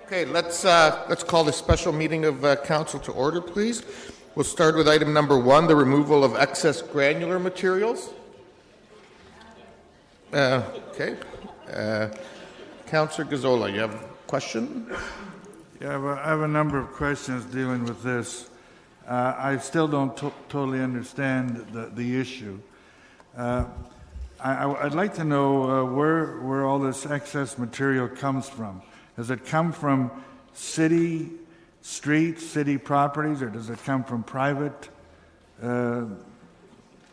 Okay, let's call this special meeting of council to order, please. We'll start with item number 1, the removal of excess granular materials. Okay. Councillor Gazzola, you have a question? Yeah, I have a number of questions dealing with this. I still don't totally understand the issue. I'd like to know where all this excess material comes from. Does it come from city streets, city properties, or does it come from private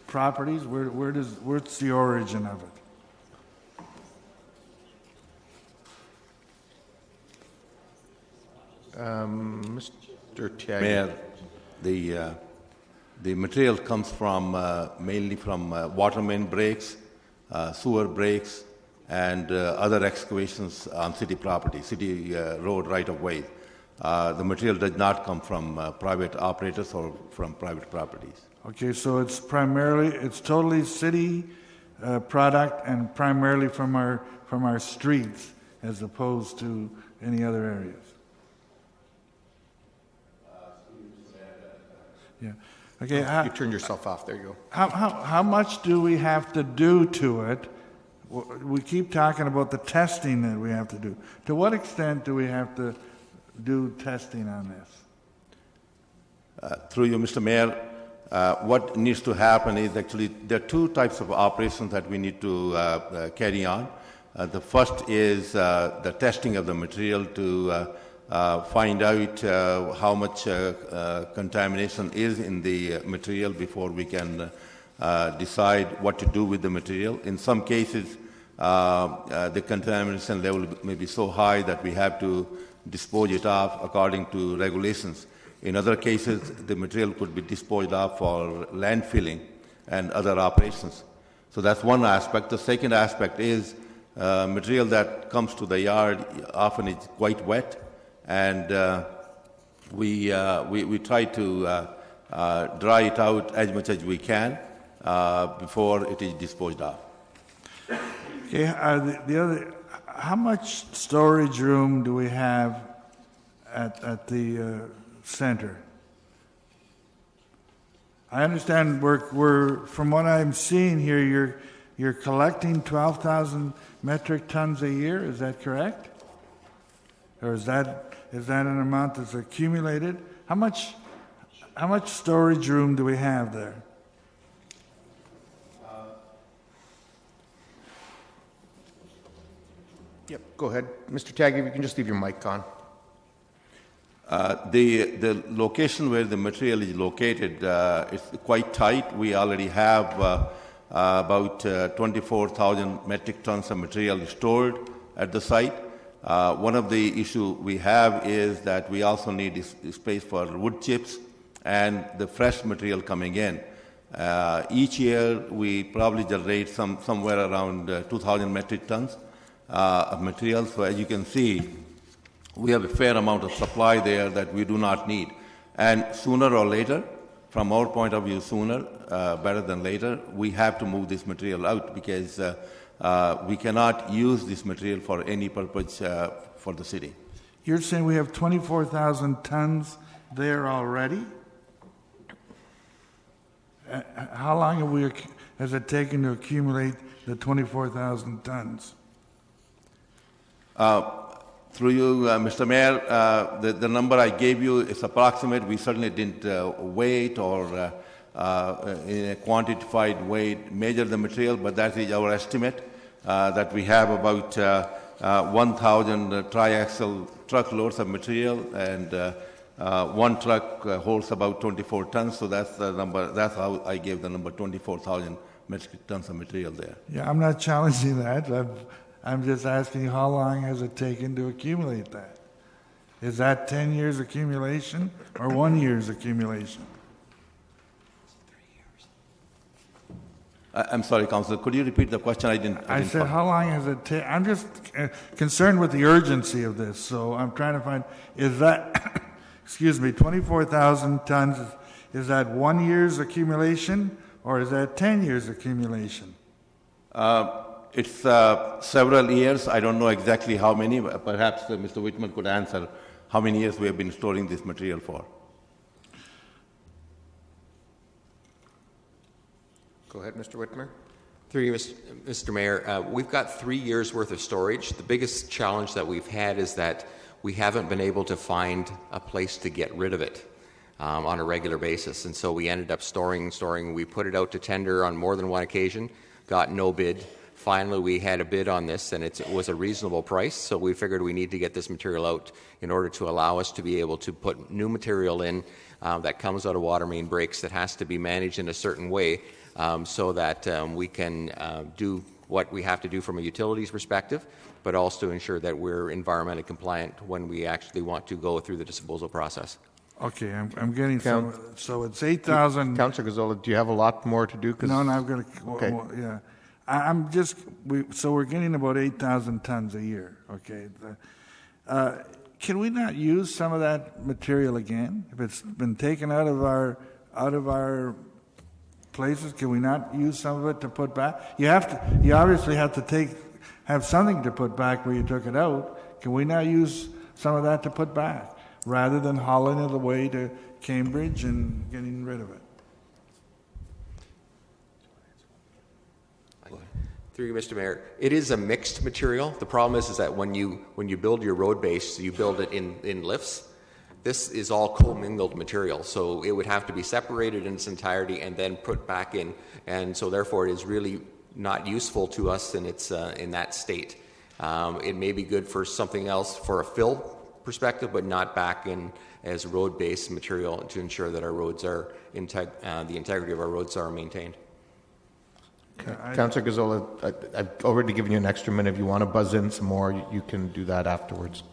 properties? Where's the origin of it? Mr. Tiagi. Mayor, the material comes from mainly from water main breaks, sewer breaks, and other excavations on city property, city road right-of-way. The material does not come from private operators or from private properties. Okay, so it's totally city product and primarily from our streets as opposed to any other areas. Yeah. Okay. You turned yourself off. There you go. How much do we have to do to it? We keep talking about the testing that we have to do. To what extent do we have to do testing on this? Through you, Mr. Mayor, what needs to happen is actually there are two types of operations that we need to carry on. The first is the testing of the material to find out how much contamination is in the material before we can decide what to do with the material. In some cases, the contamination level may be so high that we have to dispose it off according to regulations. In other cases, the material could be disposed of for landfilling and other operations. So that's one aspect. The second aspect is material that comes to the yard often is quite wet, and we try to dry it out as much as we can before it is disposed of. Okay. How much storage room do we have at the center? I understand we're from what I'm seeing here, you're collecting 12,000 metric tons a year. Is that correct? Or is that an amount that's accumulated? How much storage room do we have there? Yep, go ahead. Mr. Tiagi, if you can just leave your mic on. The location where the material is located is quite tight. We already have about 24,000 metric tons of material stored at the site. One of the issues we have is that we also need space for wood chips and the fresh material coming in. Each year we probably generate somewhere around 2,000 metric tons of material. So as you can see, we have a fair amount of supply there that we do not need. And sooner or later, from our point of view, sooner better than later, we have to move this material out because we cannot use this material for any purpose for the city. You're saying we have 24,000 tons there already? How long has it taken to accumulate the 24,000 tons? Through you, Mr. Mayor, the number I gave you is approximate. We certainly didn't weight or in a quantified way measure the material, but that is our estimate, that we have about 1,000 triaxle truckloads of material, and one truck holds about 24 tons, so that's the number. That's how I gave the number 24,000 metric tons of material there. Yeah, I'm not challenging that. I'm just asking how long has it taken to accumulate that? Is that 10 years accumulation or 1 year's accumulation? I'm sorry, Councillor. Could you repeat the question? I said, how long has it taken? I'm just concerned with the urgency of this, so I'm trying to find, is that, 24,000 tons, is that 1 year's accumulation or is that 10 years accumulation? It's several years. I don't know exactly how many. But perhaps Mr. Whitman could answer how many years we have been storing this material for. Go ahead, Mr. Whitmer. Through you, Mr. Mayor, we've got 3 years' worth of storage. The biggest challenge that we've had is that we haven't been able to find a place to get rid of it on a regular basis. And so we ended up storing. We put it out to tender on more than one occasion, got no bid. Finally, we had a bid on this, and it was a reasonable price, so we figured we need to get this material out in order to allow us to be able to put new material in that comes out of water main breaks that has to be managed in a certain way so that we can do what we have to do from a utilities perspective, but also ensure that we're environmentally compliant when we actually want to go through the disposal process. Okay, I'm getting some. So it's 8,000. Councillor Gazzola, do you have a lot more to do? No, I've got to. Okay. Yeah, I'm just. So we're getting about 8,000 tons a year. Okay. Can we not use some of that material again if it's been taken out of our places? Can we not use some of it to put back? You obviously have to have something to put back where you took it out. Can we not use some of that to put back rather than hauling it away to Cambridge and getting rid of it? Through you, Mr. Mayor, it is a mixed material. The problem is that when you build your road base, you build it in lifts. This is all commingled material, so it would have to be separated in its entirety and then put back in, and so therefore it is really not useful to us in its in that state. It may be good for something else for a fill perspective, but not back in as road-based material to ensure that our roads are the integrity of our roads are maintained. Councillor Gazzola, I've already given you an extra minute. If you want to buzz in some more, you can do that afterwards.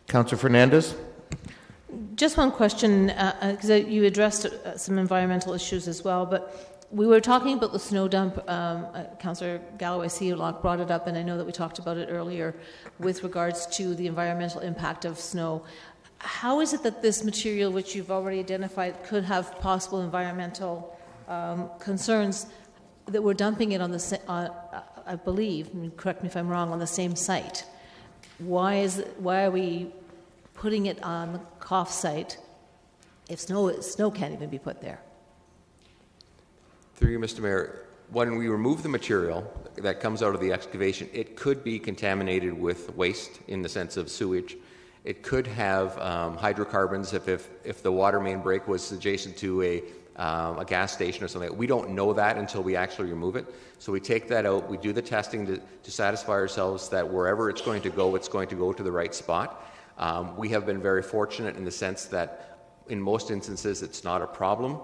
Councillor Fernandez? Just one question, because you addressed some environmental issues as well, but we were talking about the snow dump. Councillor Galloway Sealock brought it up, and I know that we talked about it earlier with regards to the environmental impact of snow. How is it that this material, which you've already identified, could have possible environmental concerns, that we're dumping it on I believe, correct me if I'm wrong, on the same site? Why are we putting it on the COF site if snow can't even be put there? Through you, Mr. Mayor, when we remove the material that comes out of the excavation, it could be contaminated with waste in the sense of sewage. It could have hydrocarbons if the water main break was adjacent to a gas station or something. We don't know that until we actually remove it. So we take that out, we do the testing to satisfy ourselves that wherever it's going to go to the right spot. We have been very fortunate in the sense that in most instances it's not a problem.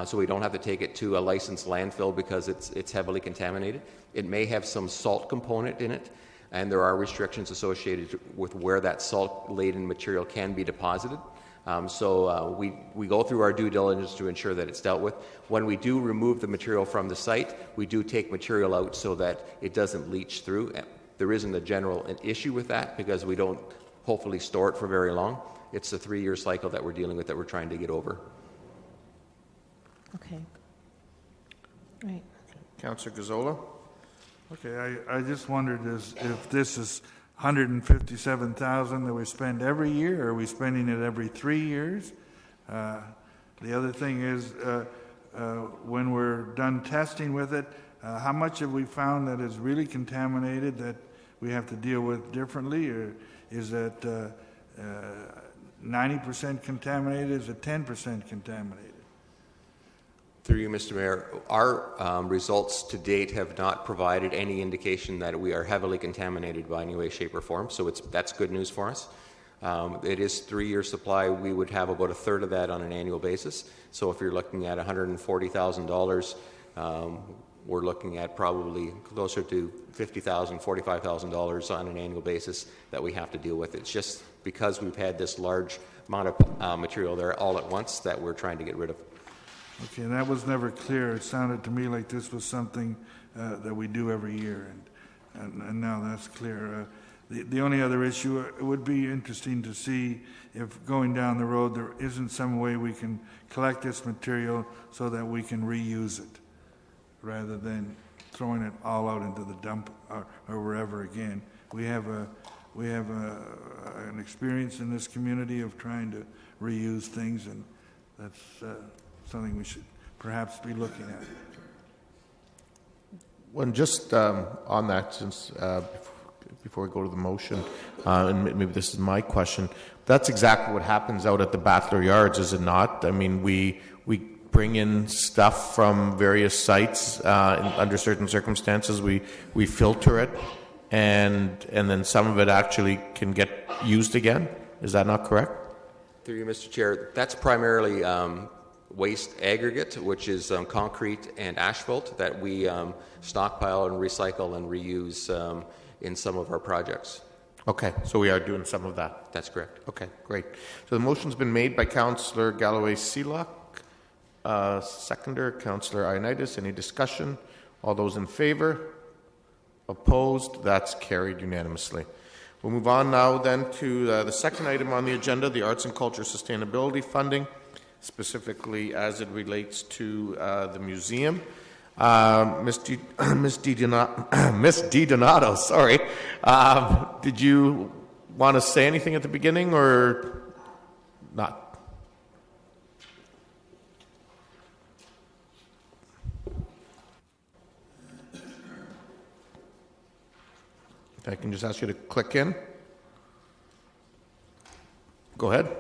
So we don't have to take it to a licensed landfill because it's heavily contaminated. It may have some salt component in it, and there are restrictions associated with where that salt-laden material can be deposited. So we go through our due diligence to ensure that it's dealt with. When we do remove the material from the site, we do take material out so that it doesn't leach through. There isn't an issue with that because we don't hopefully store it for very long. It's a 3-year cycle that we're dealing with that we're trying to get over. Okay. Right. Councillor Gazzola? Okay, I just wondered if this is 157,000 that we spend every year, or are we spending it every 3 years? The other thing is, when we're done testing with it, how much have we found that is really contaminated that we have to deal with differently, or is that 90% contaminated? Is it 10% contaminated? Through you, Mr. Mayor, our results to date have not provided any indication that we are heavily contaminated by any way, shape, or form, so that's good news for us. It is 3-year supply. We would have about a third of that on an annual basis. So if you're looking at $140,000, we're looking at probably closer to $50,000, $45,000 on an annual basis that we have to deal with. It's just because we've had this large amount of material there all at once that we're trying to get rid of. Okay, and that was never clear. It sounded to me like this was something that we do every year, and now that's clear. The only other issue, it would be interesting to see if going down the road there isn't some way we can collect this material so that we can reuse it rather than throwing it all out into the dump or wherever again. We have an experience in this community of trying to reuse things, and that's something we should perhaps be looking at. Well, just on that, since before we go to the motion, and maybe this is my question, that's exactly what happens out at the Battler Yards, is it not? I mean, we bring in stuff from various sites under certain circumstances. We filter it, and then some of it actually can get used again. Is that not correct? Through you, Mr. Chair, that's primarily waste aggregate, which is concrete and asphalt that we stockpile and recycle and reuse in some of our projects. Okay, so we are doing some of that. That's correct. Okay, great. So the motion's been made by Councillor Galloway-Seelock, seconder, Councillor Ioannidis. Any discussion? All those in favor? Opposed? That's carried unanimously. We'll move on now then to the second item on the agenda, the Arts and Culture Sustainability Funding, specifically as it relates to the museum. Miss DiDonato, sorry. Did you want to say anything at the beginning or not? If I can just ask you to click in. Go ahead.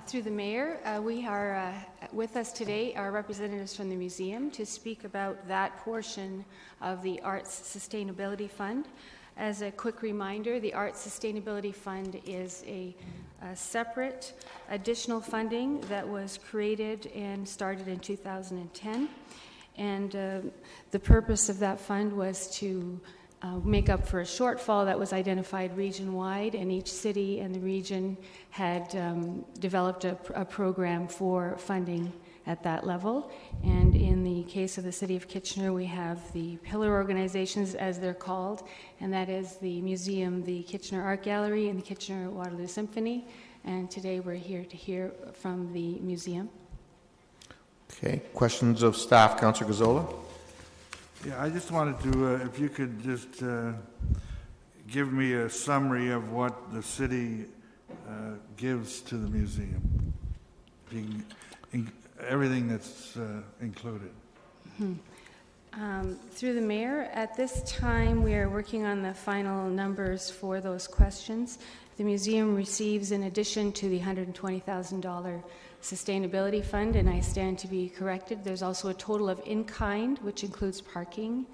Through the mayor, we are with us today are representatives from the museum to speak about that portion of the Arts Sustainability Fund. As a quick reminder, the Arts Sustainability Fund is a separate additional funding that was created and started in 2010. And the purpose of that fund was to make up for a shortfall that was identified region-wide, and each city and the region had developed a program for funding at that level. And in the case of the City of Kitchener, we have the pillar organizations, as they're called, and that is the museum, the Kitchener Art Gallery, and the Kitchener Waterloo Symphony. And today we're here to hear from the museum. Okay, questions of staff. Councillor Gazzola? Yeah, I just wanted to, if you could just give me a summary of what the city gives to the museum. Everything that's included. Through the mayor, at this time we are working on the final numbers for those questions. The museum receives, in addition to the $120,000 sustainability fund, and I stand to be corrected, there's also a total of in-kind, which includes parking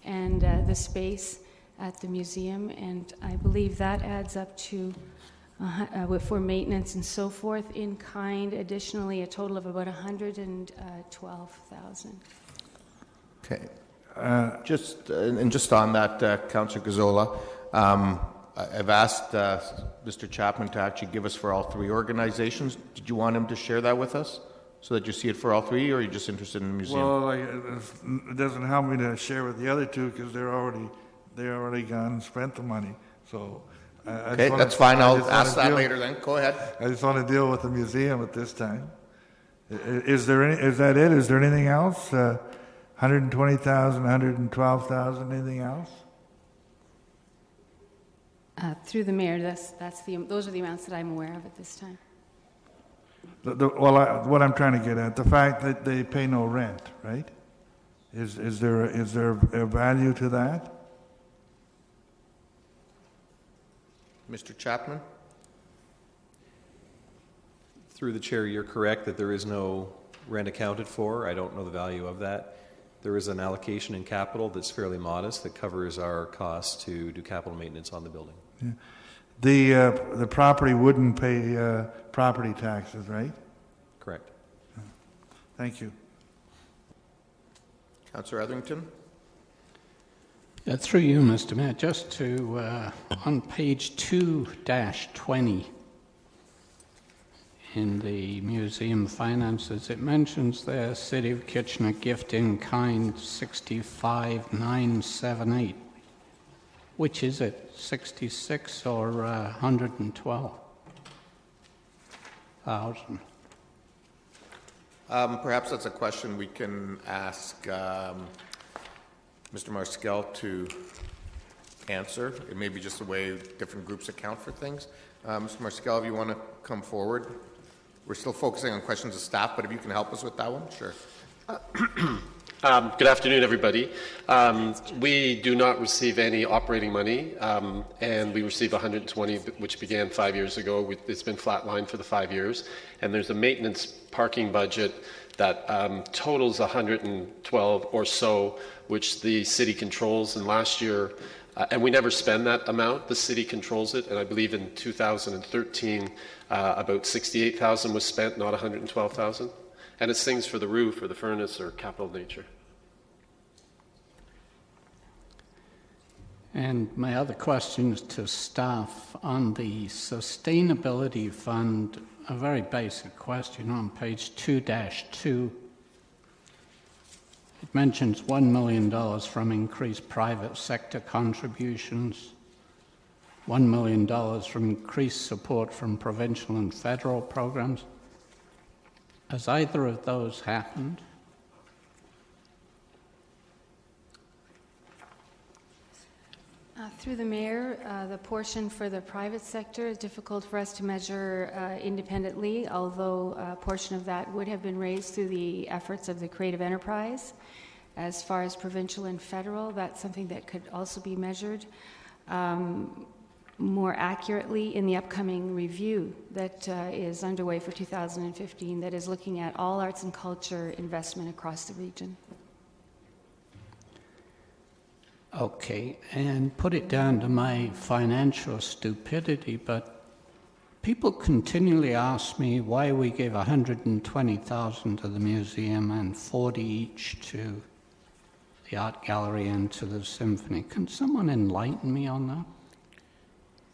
and the space at the museum, and I believe that adds up to, for maintenance and so forth, in-kind, additionally a total of about $112,000. Okay. Just on that, Councillor Gazzola, I've asked Mr. Chapman to actually give us for all three organizations. Did you want him to share that with us so that you see it for all three, or are you just interested in the museum? Well, it doesn't help me to share with the other two because they're already gone and spent the money. So okay, that's fine. I'll ask that later then. Go ahead. I just want to deal with the museum at this time. Is that it? Is there anything else? 120,000, 112,000, anything else? Through the mayor, those are the amounts that I'm aware of at this time. What I'm trying to get at, the fact that they pay no rent, right? Is there a value to that? Mr. Chapman? Through the chair, you're correct that there is no rent accounted for. I don't know the value of that. There is an allocation in capital that's fairly modest that covers our costs to do capital maintenance on the building. Yeah. The property wouldn't pay property taxes, right? Correct. Thank you. Councillor Etherington? Through you, Mr. Mayor, just to, on page 2-20 in the museum finances, it mentions there City of Kitchener gift in kind 65,978. Which is it, 66 or 112,000? Perhaps that's a question we can ask Mr. Marskel to answer. It may be just the way different groups account for things. Mr. Marskel, if you want to come forward. We're still focusing on questions of staff, but if you can help us with that one, sure. Good afternoon, everybody. We do not receive any operating money, and we receive 120, which began 5 years ago. It's been flatlined for the 5 years, and there's a maintenance parking budget that totals 112 or so, which the city controls. And last year, and we never spend that amount. The city controls it, and I believe in 2013, about 68,000 was spent, not 112,000. And it's things for the roof or the furnace or capital nature. And my other question is to staff on the Sustainability Fund, a very basic question on page 2-2. It mentions $1 million from increased private sector contributions, $1 million from increased support from provincial and federal programs. Has either of those happened? Through the Mayor, the portion for the private sector is difficult for us to measure independently, although a portion of that would have been raised through the efforts of the Creative Enterprise. As far as provincial and federal, that's something that could also be measured more accurately in the upcoming review that is underway for 2015 that is looking at all arts and culture investment across the region. Okay, and put it down to my financial stupidity, but people continually ask me why we give $120,000 to the museum and 40 each to the art gallery and to the symphony. Can someone enlighten me on that?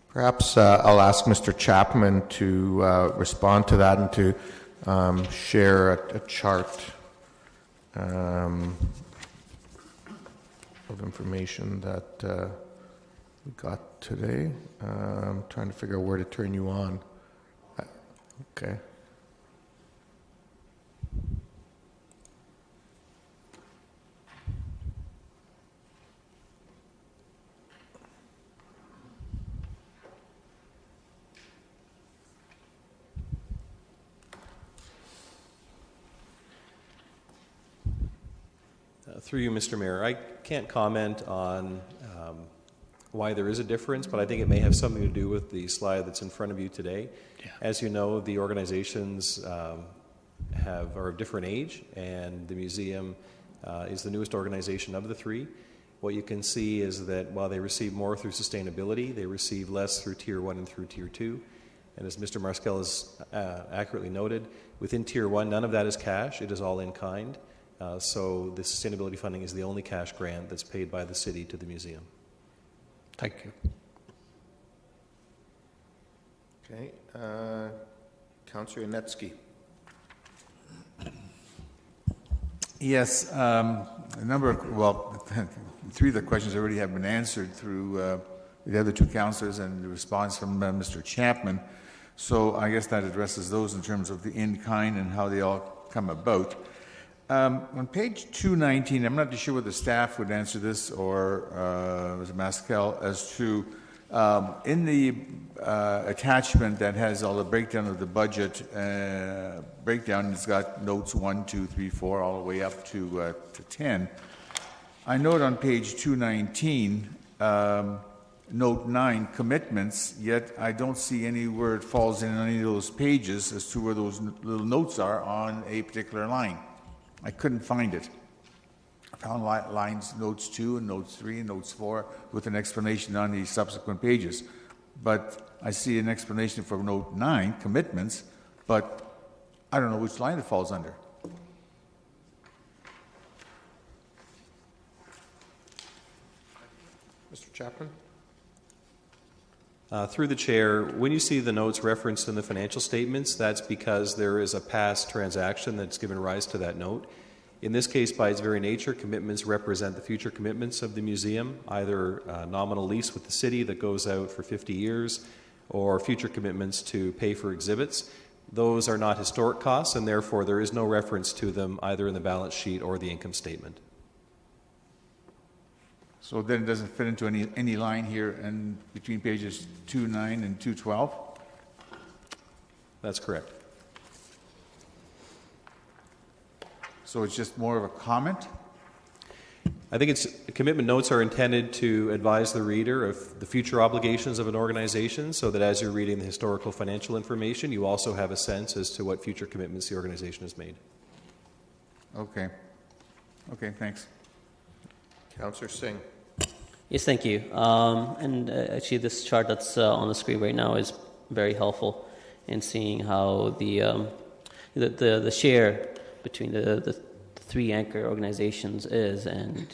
Perhaps I'll ask Mr. Chapman to respond to that and to share a chart of information that we got today. I'm trying to figure out where to turn you on. Okay. Through you, Mr. Mayor, I can't comment on why there is a difference, but I think it may have something to do with the slide that's in front of you today. Yeah. As you know, the organizations are of different age, and the museum is the newest organization of the three. What you can see is that while they receive more through sustainability, they receive less through Tier 1 and through Tier 2. And as Mr. Marskel has accurately noted, within Tier 1, none of that is cash. It is all in kind. So the sustainability funding is the only cash grant that's paid by the city to the museum. Thank you. Okay. Councillor Yanetsky. Yes, a number of, well, three of the questions already have been answered through the other two councillors and the response from Mr. Chapman. So I guess that addresses those in terms of the in-kind and how they all come about. On page 219, I'm not too sure whether the staff would answer this or Mr. Maskell as to in the attachment that has all the breakdown of the budget breakdown, it's got notes 1, 2, 3, 4, all the way up to 10. I note on page 219, note 9, commitments, yet I don't see any where it falls in any of those pages as to where those little notes are on a particular line. I couldn't find it. I found lines, notes 2 and notes 3 and notes 4 with an explanation on the subsequent pages. But I see an explanation for note 9, commitments, but I don't know which line it falls under. Mr. Chapman? Through the chair, when you see the notes referenced in the financial statements, that's because there is a past transaction that's given rise to that note. In this case, by its very nature, commitments represent the future commitments of the museum, either a nominal lease with the city that goes out for 50 years or future commitments to pay for exhibits. Those are not historic costs, and therefore there is no reference to them either in the balance sheet or the income statement. So then it doesn't fit into any line here and between pages 2.9 and 2.12? That's correct. So it's just more of a comment? I think commitment notes are intended to advise the reader of the future obligations of an organization so that as you're reading the historical financial information, you also have a sense as to what future commitments the organization has made. Okay. Okay, thanks. Councillor Singh. Yes, thank you. Actually, this chart that's on the screen right now is very helpful in seeing how the share between the three anchor organizations is, and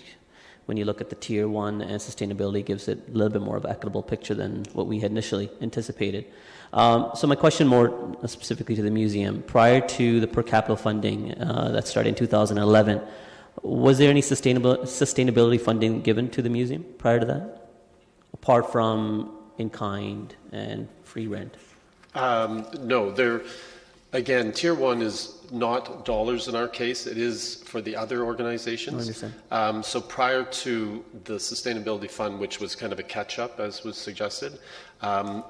when you look at the tier 1 and sustainability, gives it a little bit more of an equitable picture than what we had initially anticipated. So my question more specifically to the museum, prior to the per capita funding that started in 2011, was there any sustainability funding given to the museum prior to that, apart from in-kind and free rent? No, again, Tier 1 is not dollars in our case. It is for the other organizations. I understand. So prior to the Sustainability Fund, which was kind of a catch-up, as was suggested,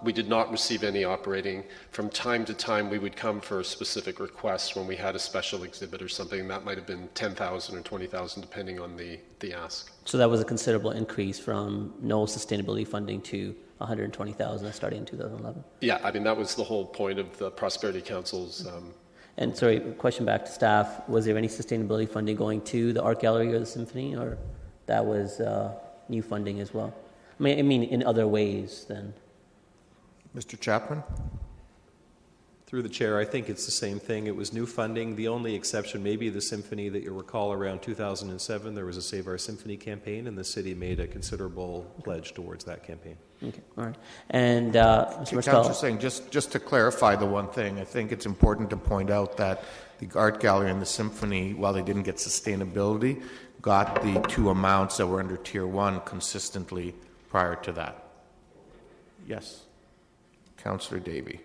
we did not receive any operating. From time to time, we would come for a specific request when we had a special exhibit or something. That might have been $10,000 or $20,000, depending on the ask. So that was a considerable increase from no sustainability funding to $120,000 starting in 2011. Yeah, I mean, that was the whole point of the Prosperity Council's. And sorry, question back to staff, was there any sustainability funding going to the art gallery or the symphony, or that was new funding as well? I mean in other ways then. Mr. Chapman? Through the chair, I think it's the same thing. It was new funding. The only exception may be the symphony that you recall around 2007. There was a Save Our Symphony campaign, and the city made a considerable pledge towards that campaign. Okay, all right. And Mr. Councillor Singh, just to clarify the one thing, I think it's important to point out that the art gallery and the symphony, while they didn't get sustainability, got the two amounts that were under Tier 1 consistently prior to that. Yes. Councillor Davey.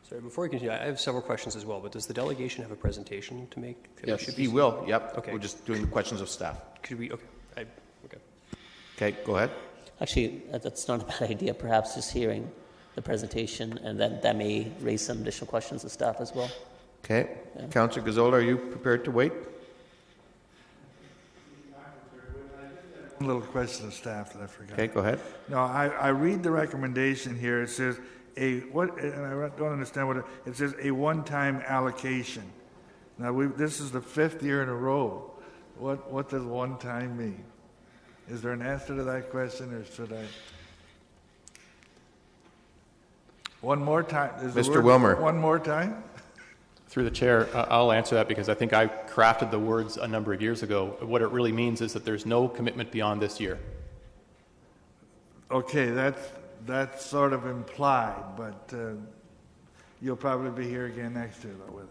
Sorry, before we continue, I have several questions as well, but does the delegation have a presentation to make? Yes, he will. Yep. Okay. We're just doing the questions of staff. Could we? Okay. Okay. Okay, go ahead. Actually, that's not a bad idea. Perhaps just hearing the presentation, and that may raise some additional questions of staff as well. Okay. Yeah. Councillor Gazzola, are you prepared to wait? One little question of staff that I forgot. Okay, go ahead. No, I read the recommendation here. It says and I don't understand what it says. A one-time allocation. Now this is the 5th year in a row. What does one time mean? Is there an answer to that question, or should I? One more time. Mr. Wilmer. One more time? Through the chair, I'll answer that because I think I crafted the words a number of years ago. What it really means is that there's no commitment beyond this year. Okay, that's sort of implied, but you'll probably be here again next year, though, with it.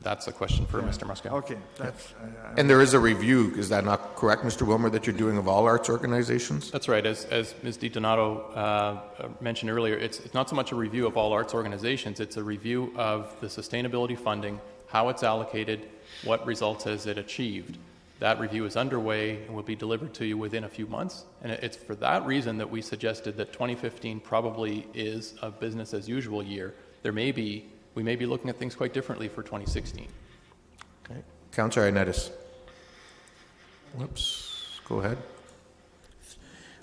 That's a question for Mr. Moscow. Okay, that's... And there is a review, is that not correct, Mr. Wilmer, that you're doing of all arts organizations? That's right. As Ms. DiDonato mentioned earlier, it's not so much a review of all arts organizations, it's a review of the sustainability funding, how it's allocated, what results has it achieved. That review is underway and will be delivered to you within a few months. And it's for that reason that we suggested that 2015 probably is a business as usual year. We may be looking at things quite differently for 2016. Okay. Councillor Ioannidis. Whoops. Go ahead.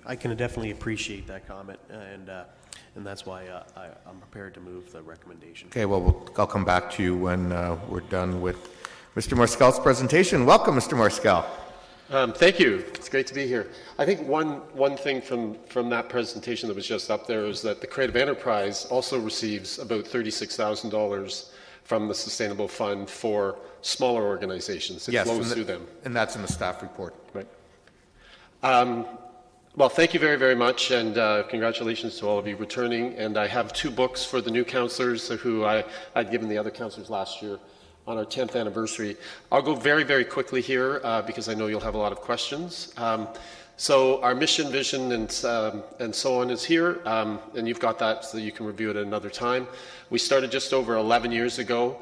I can definitely appreciate that comment, and that's why I'm prepared to move the recommendation. Okay, well, I'll come back to you when we're done with Mr. Morskel's presentation. Welcome, Mr. Morskel. Thank you. It's great to be here. I think one thing from that presentation that was just up there is that the Creative Enterprise also receives about $36,000 from the Sustainable Fund for smaller organizations. It flows through them. And that's in the staff report. Right. Well, thank you very, very much, and congratulations to all of you returning. And I have 2 books for the new councillors who I'd given the other councillors last year on our 10th anniversary. I'll go very, very quickly here because I know you'll have a lot of questions. So our mission, vision, and so on is here, and you've got that so that you can review it at another time. We started just over 11 years ago.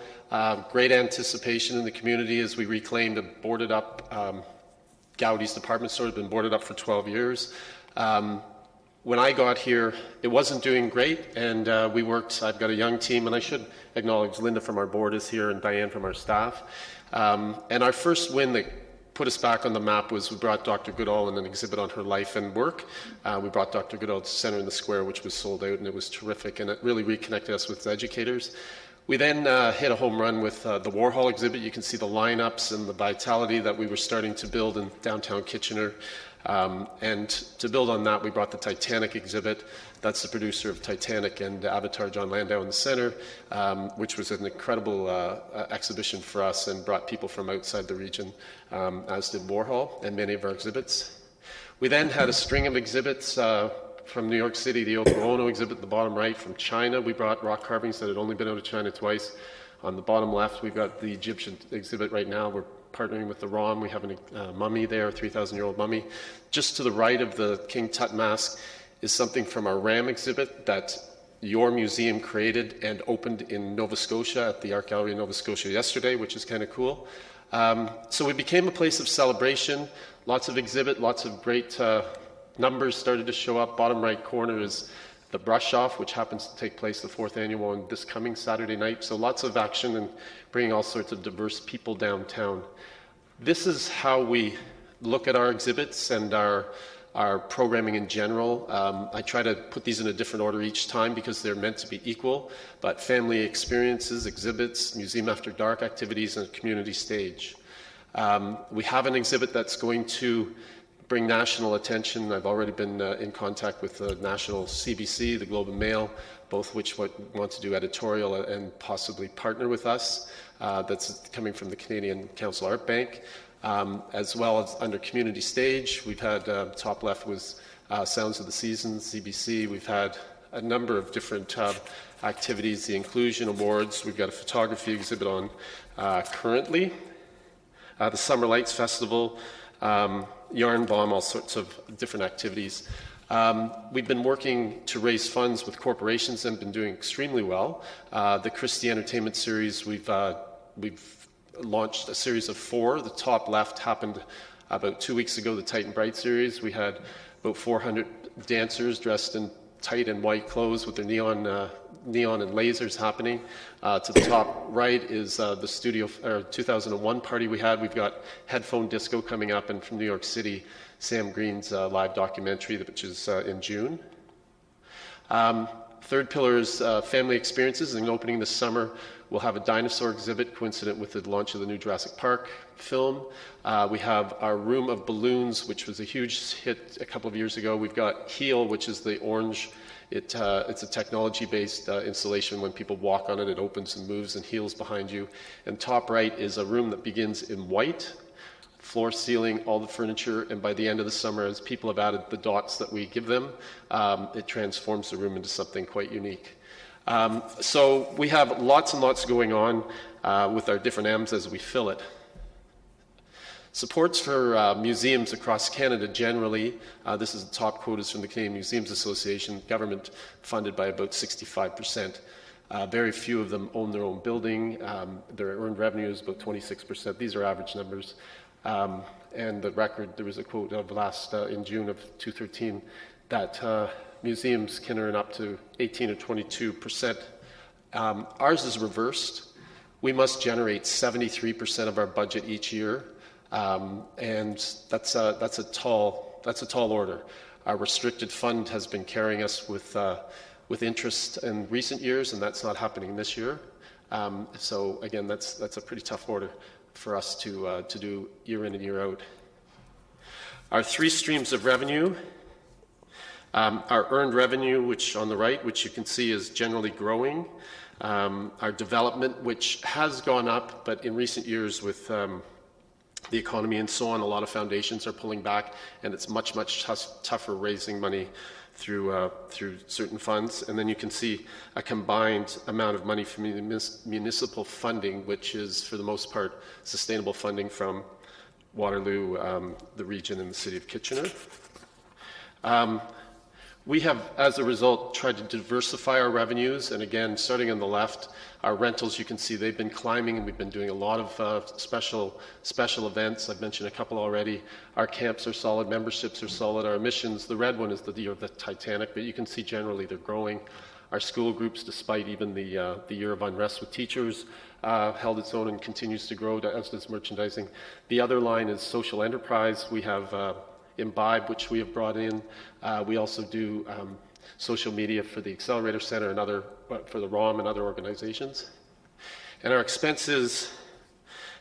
Great anticipation in the community as we reclaimed a boarded up Gowdy's department store has been boarded up for 12 years. When I got here, it wasn't doing great, and we worked. I've got a young team, and I should acknowledge Linda from our board is here and Diane from our staff. And our first win that put us back on the map was we brought Dr. Goodall in an exhibit on her life and work. We brought Dr. Goodall to Centre in the Square, which was sold out, and it was terrific, and it really reconnected us with educators. We then hit a home run with the Warhol exhibit. You can see the lineups and the vitality that we were starting to build in downtown Kitchener. And to build on that, we brought the Titanic exhibit. That's the producer of Titanic and Avatar, John Landau, in the center, which was an incredible exhibition for us and brought people from outside the region, as did Warhol and many of our exhibits. We then had a string of exhibits from New York City, the Yoko Ono exhibit at the bottom right. From China, we brought rock carvings that had only been out of China twice. On the bottom left, we've got the Egyptian exhibit right now. We're partnering with the ROM. We have a mummy there, a 3,000-year-old mummy. Just to the right of the King Tut mask is something from our RAM exhibit that your museum created and opened in Nova Scotia at the Art Gallery in Nova Scotia yesterday, which is kind of cool. So we became a place of celebration, lots of exhibit, lots of great numbers started to show up. Bottom right corner is the brush off, which happens to take place the 4th annual on this coming Saturday night. So lots of action and bringing all sorts of diverse people downtown. This is how we look at our exhibits and our programming in general. I try to put these in a different order each time because they're meant to be equal, but family experiences, exhibits, museum after dark activities, and community stage. We have an exhibit that's going to bring national attention. I've already been in contact with the national CBC, the Globe and Mail, both which want to do editorial and possibly partner with us. That's coming from the Canadian Council Art Bank. As well as under community stage, we've had, top left was Sounds of the Seasons, CBC. We've had a number of different activities, the Inclusion Awards. We've got a photography exhibit on currently. The Summer Lights Festival, Yarn Bomb, all sorts of different activities. We've been working to raise funds with corporations and been doing extremely well. The Christie Entertainment Series, we've launched a series of 4. The top left happened about 2 weeks ago, the Tight and Bright series. We had about 400 dancers dressed in tight and white clothes with their neon and lasers happening. To the top right is the Studio 2001 party we had. We've got Headphone Disco coming up, and from New York City, Sam Green's live documentary, which is in June. Third pillar is family experiences, and opening this summer, we'll have a dinosaur exhibit coincident with the launch of the new Jurassic Park film. We have our Room of Balloons, which was a huge hit a couple of years ago. We've got Heal, which is the orange. It's a technology-based installation. When people walk on it, it opens and moves and heals behind you. And top right is a room that begins in white, floor, ceiling, all the furniture, and by the end of the summer, as people have added the dots that we give them, it transforms the room into something quite unique. So we have lots and lots going on with our different M's as we fill it. Supports for museums across Canada generally, this is the top quotas from the Canadian Museums Association, government funded by about 65%. Very few of them own their own building. Their earned revenue is about 26%. These are average numbers. And the record, there was a quote of in June of 2013 that museums can earn up to 18 or 22%. Ours is reversed. We must generate 73% of our budget each year, and that's a tall order. Our restricted fund has been carrying us with interest in recent years, and that's not happening this year. So again, that's a pretty tough order for us to do year in and year out. Our 3 streams of revenue. Our earned revenue, which on the right, which you can see is generally growing. Our development, which has gone up, but in recent years with the economy and so on, a lot of foundations are pulling back, and it's much tougher raising money through certain funds. And then you can see a combined amount of money from municipal funding, which is for the most part sustainable funding from Waterloo, the region, and the city of Kitchener. We have, as a result, tried to diversify our revenues. And again, starting on the left, our rentals, you can see they've been climbing, and we've been doing a lot of special events. I've mentioned a couple already. Our camps are solid, memberships are solid. Our emissions, the red one is the year of the Titanic, but you can see generally they're growing. Our school groups, despite even the year of unrest with teachers, held its own and continues to grow, as does merchandising. The other line is social enterprise. We have Imbibe, which we have brought in. We also do social media for the Accelerator Center and for the ROM and other organizations. And our expenses,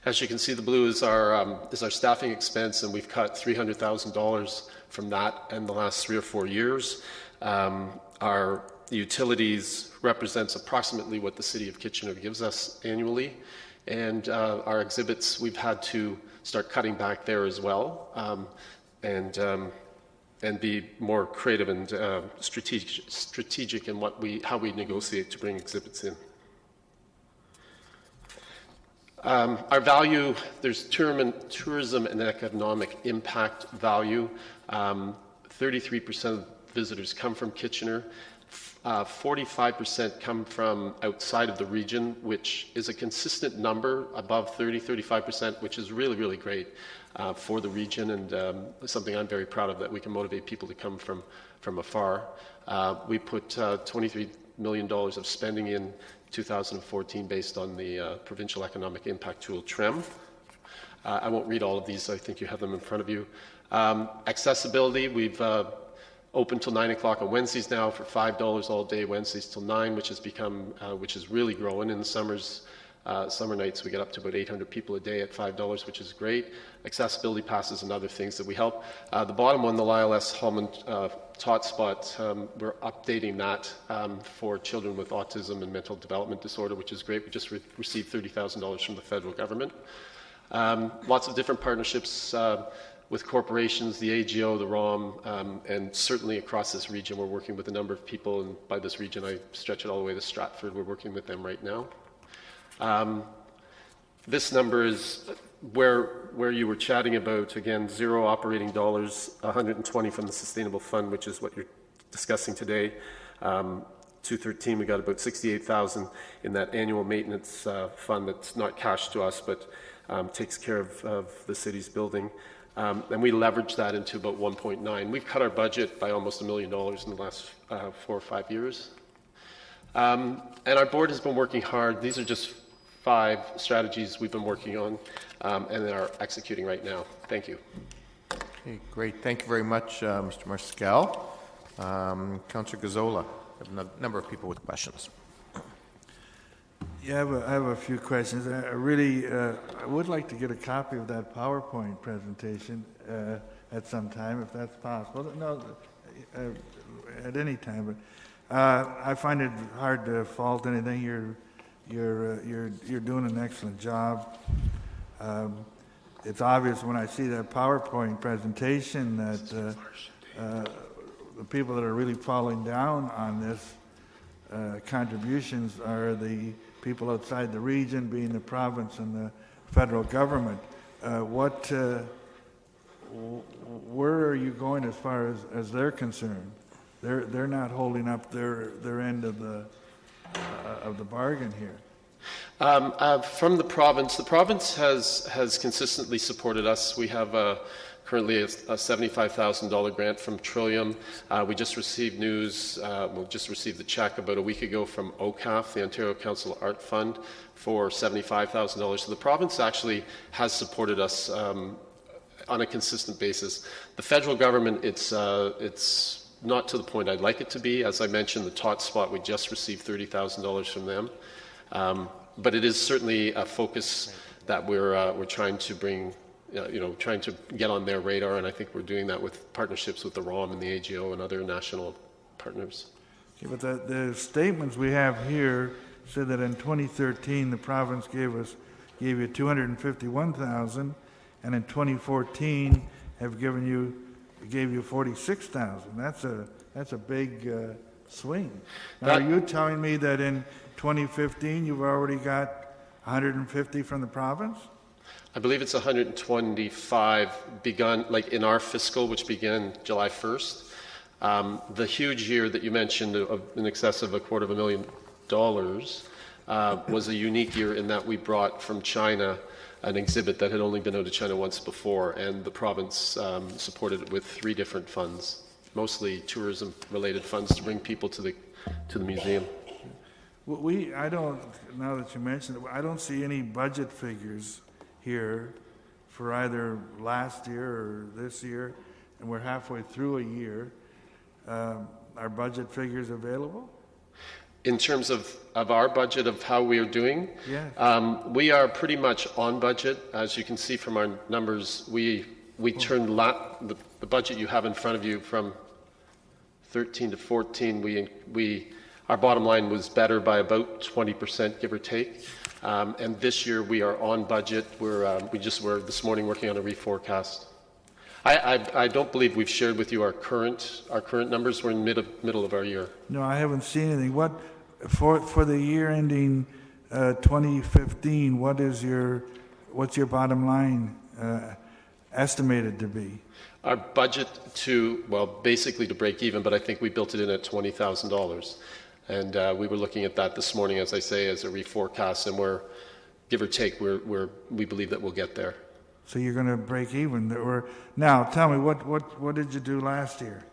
as you can see, the blue is our staffing expense, and we've cut $300,000 from that in the last 3 or 4 years. Our utilities represents approximately what the City of Kitchener gives us annually, and our exhibits, we've had to start cutting back there as well. And be more creative and strategic in how we negotiate to bring exhibits in. Our value, there's tourism and economic impact value. 33% of visitors come from Kitchener. 45% come from outside of the region, which is a consistent number, above 30-35%, which is really, really great for the region, and something I'm very proud of, that we can motivate people to come from afar. We put $23 million of spending in 2014 based on the Provincial Economic Impact Tool, TREM. I won't read all of these. I think you have them in front of you. Accessibility, we've open till 9 o'clock on Wednesdays now for $5 all day, Wednesdays till 9, which is really growing. In the summer nights, we get up to about 800 people a day at $5, which is great. Accessibility passes and other things that we help. The bottom one, the Lyle S. Hallman Tot Spot, we're updating that for children with autism and mental development disorder, which is great. We just received $30,000 from the federal government. Lots of different partnerships with corporations, the AGO, the ROM, and certainly across this region, we're working with a number of people, and by this region, I stretch it all the way to Stratford. We're working with them right now. This number is where you were chatting about, again, zero operating dollars, 120 from the Sustainable Fund, which is what you're discussing today. 2013, we got about 68,000 in that annual maintenance fund that's not cash to us, but takes care of the city's building. And we leverage that into about 1.9. We've cut our budget by almost $1 million in the last 4 or 5 years. And our board has been working hard. These are just 5 strategies we've been working on and are executing right now. Thank you. Okay, great. Thank you very much, Mr. Marscal. Councillor Gazzola, I have a number of people with questions. Yeah, I have a few questions. I would like to get a copy of that PowerPoint presentation at some time, if that's possible. No, at any time. But I find it hard to fault anything. You're doing an excellent job. It's obvious when I see that PowerPoint presentation that the people that are really falling down on this contributions are the people outside the region, being the province and the federal government. Where are you going as far as they're concerned? They're not holding up their end of the bargain here. From the province has consistently supported us. We have currently a $75,000 grant from Trillium. We just received the check about a week ago from OCAF, the Ontario Council of Art Fund, for $75,000. So the province actually has supported us on a consistent basis. The federal government, it's not to the point I'd like it to be. As I mentioned, the Tot Spot, we just received $30,000 from them. But it is certainly a focus that we're trying to bring, trying to get on their radar, and I think we're doing that with partnerships with the ROM and the AGO and other national partners. Okay, but the statements we have here said that in 2013 the province gave you $251,000, and in 2014 gave you $46,000. That's a big swing. Now, are you telling me that in 2015 you've already got 150 from the province? I believe it's 125 begun, like in our fiscal, which began July 1st. The huge year that you mentioned of in excess of $250,000 was a unique year in that we brought from China an exhibit that had only been out of China once before, and the province supported it with 3 different funds, mostly tourism-related funds to bring people to the museum. I don't, now that you mentioned it, I don't see any budget figures here for either last year or this year, and we're halfway through a year. Are budget figures available? In terms of our budget of how we are doing, yes. We are pretty much on budget. As you can see from our numbers, we turned the budget you have in front of you from 13 to 14. Our bottom line was better by about 20%, give or take. And this year we are on budget. We just were this morning working on a reforecast. I don't believe we've shared with you our current numbers. We're in middle of our year. No, I haven't seen anything. What for the year ending 2015? What's your bottom line estimated to be? Our budget basically to break even, but I think we built it in at $20,000, and we were looking at that this morning, as I say, as a reforecast, and we're give or take, we believe that we'll get there. So you're going to break even. Now, tell me, what did you do last year?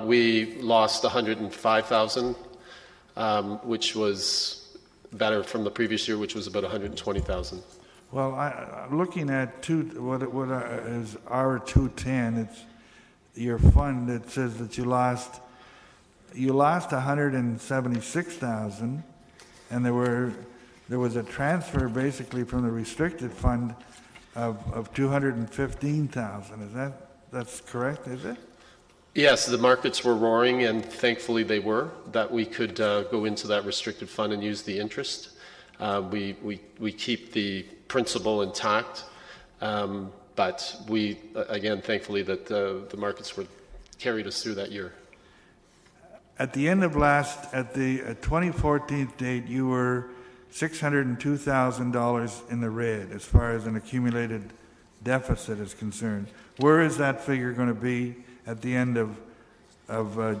We lost $105,000, which was better from the previous year, which was about $120,000. Well, I'm looking at what is R210. It's your fund. It says that you lost $176,000, and there was a transfer basically from the restricted fund of $215,000. That's correct, is it? Yes, the markets were roaring, and thankfully they were, that we could go into that restricted fund and use the interest. We keep the principal intact, but again, thankfully that the markets carried us through that year. At the end of at the 2014 date, you were $602,000 in the red as far as an accumulated deficit is concerned. Where is that figure going to be at the end of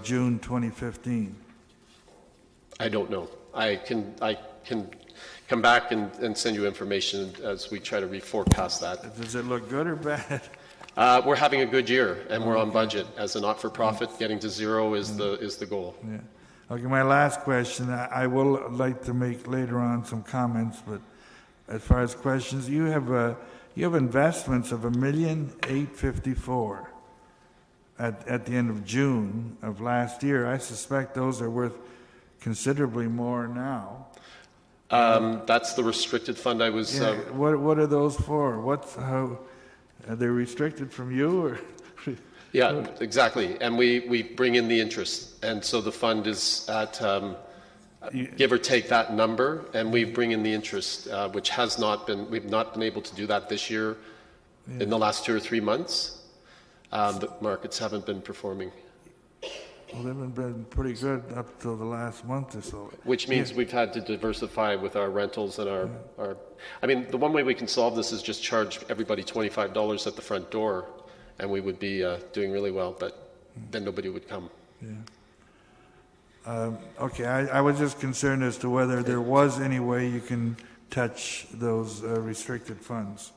June 2015? I don't know. I can come back and send you information as we try to reforecast that. Does it look good or bad? We're having a good year, and we're on budget. As a not-for-profit, getting to zero is the goal. Yeah. Okay, my last question. I will like to make later on some comments, but as far as questions, you have investments of $1,854,000 at the end of June of last year. I suspect those are worth considerably more now. That's the restricted fund I was... What are those for? How are they restricted from you? Or yeah, exactly. And we bring in the interest. And so the fund is at, give or take that number, and we bring in the interest, which we've not been able to do that this year in the last 2 or 3 months. The markets haven't been performing. Well, they've been pretty good up till the last month or so. Which means we've had to diversify with our rentals and our... I mean, the one way we can solve this is just charge everybody $25 at the front door, and we would be doing really well, but then nobody would come. Yeah. Okay, I was just concerned as to whether there was any way you can touch those restricted funds.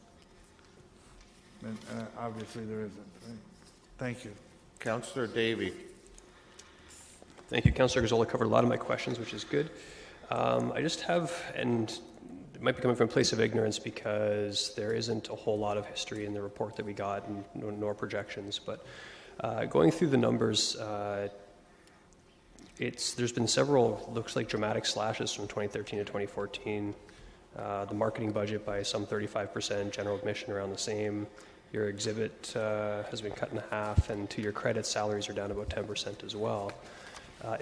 And, obviously there isn't. Right? Thank you. Councillor Davey. Thank you. Councillor Gazzola covered a lot of my questions, which is good. I just have, and it might be coming from a place of ignorance because there isn't a whole lot of history in the report that we got, nor projections, but going through the numbers, there's been several, looks like dramatic slashes from 2013 to 2014. The marketing budget by some 35%, general admission around the same. Your exhibit has been cut in half, and to your credit, salaries are down about 10% as well. I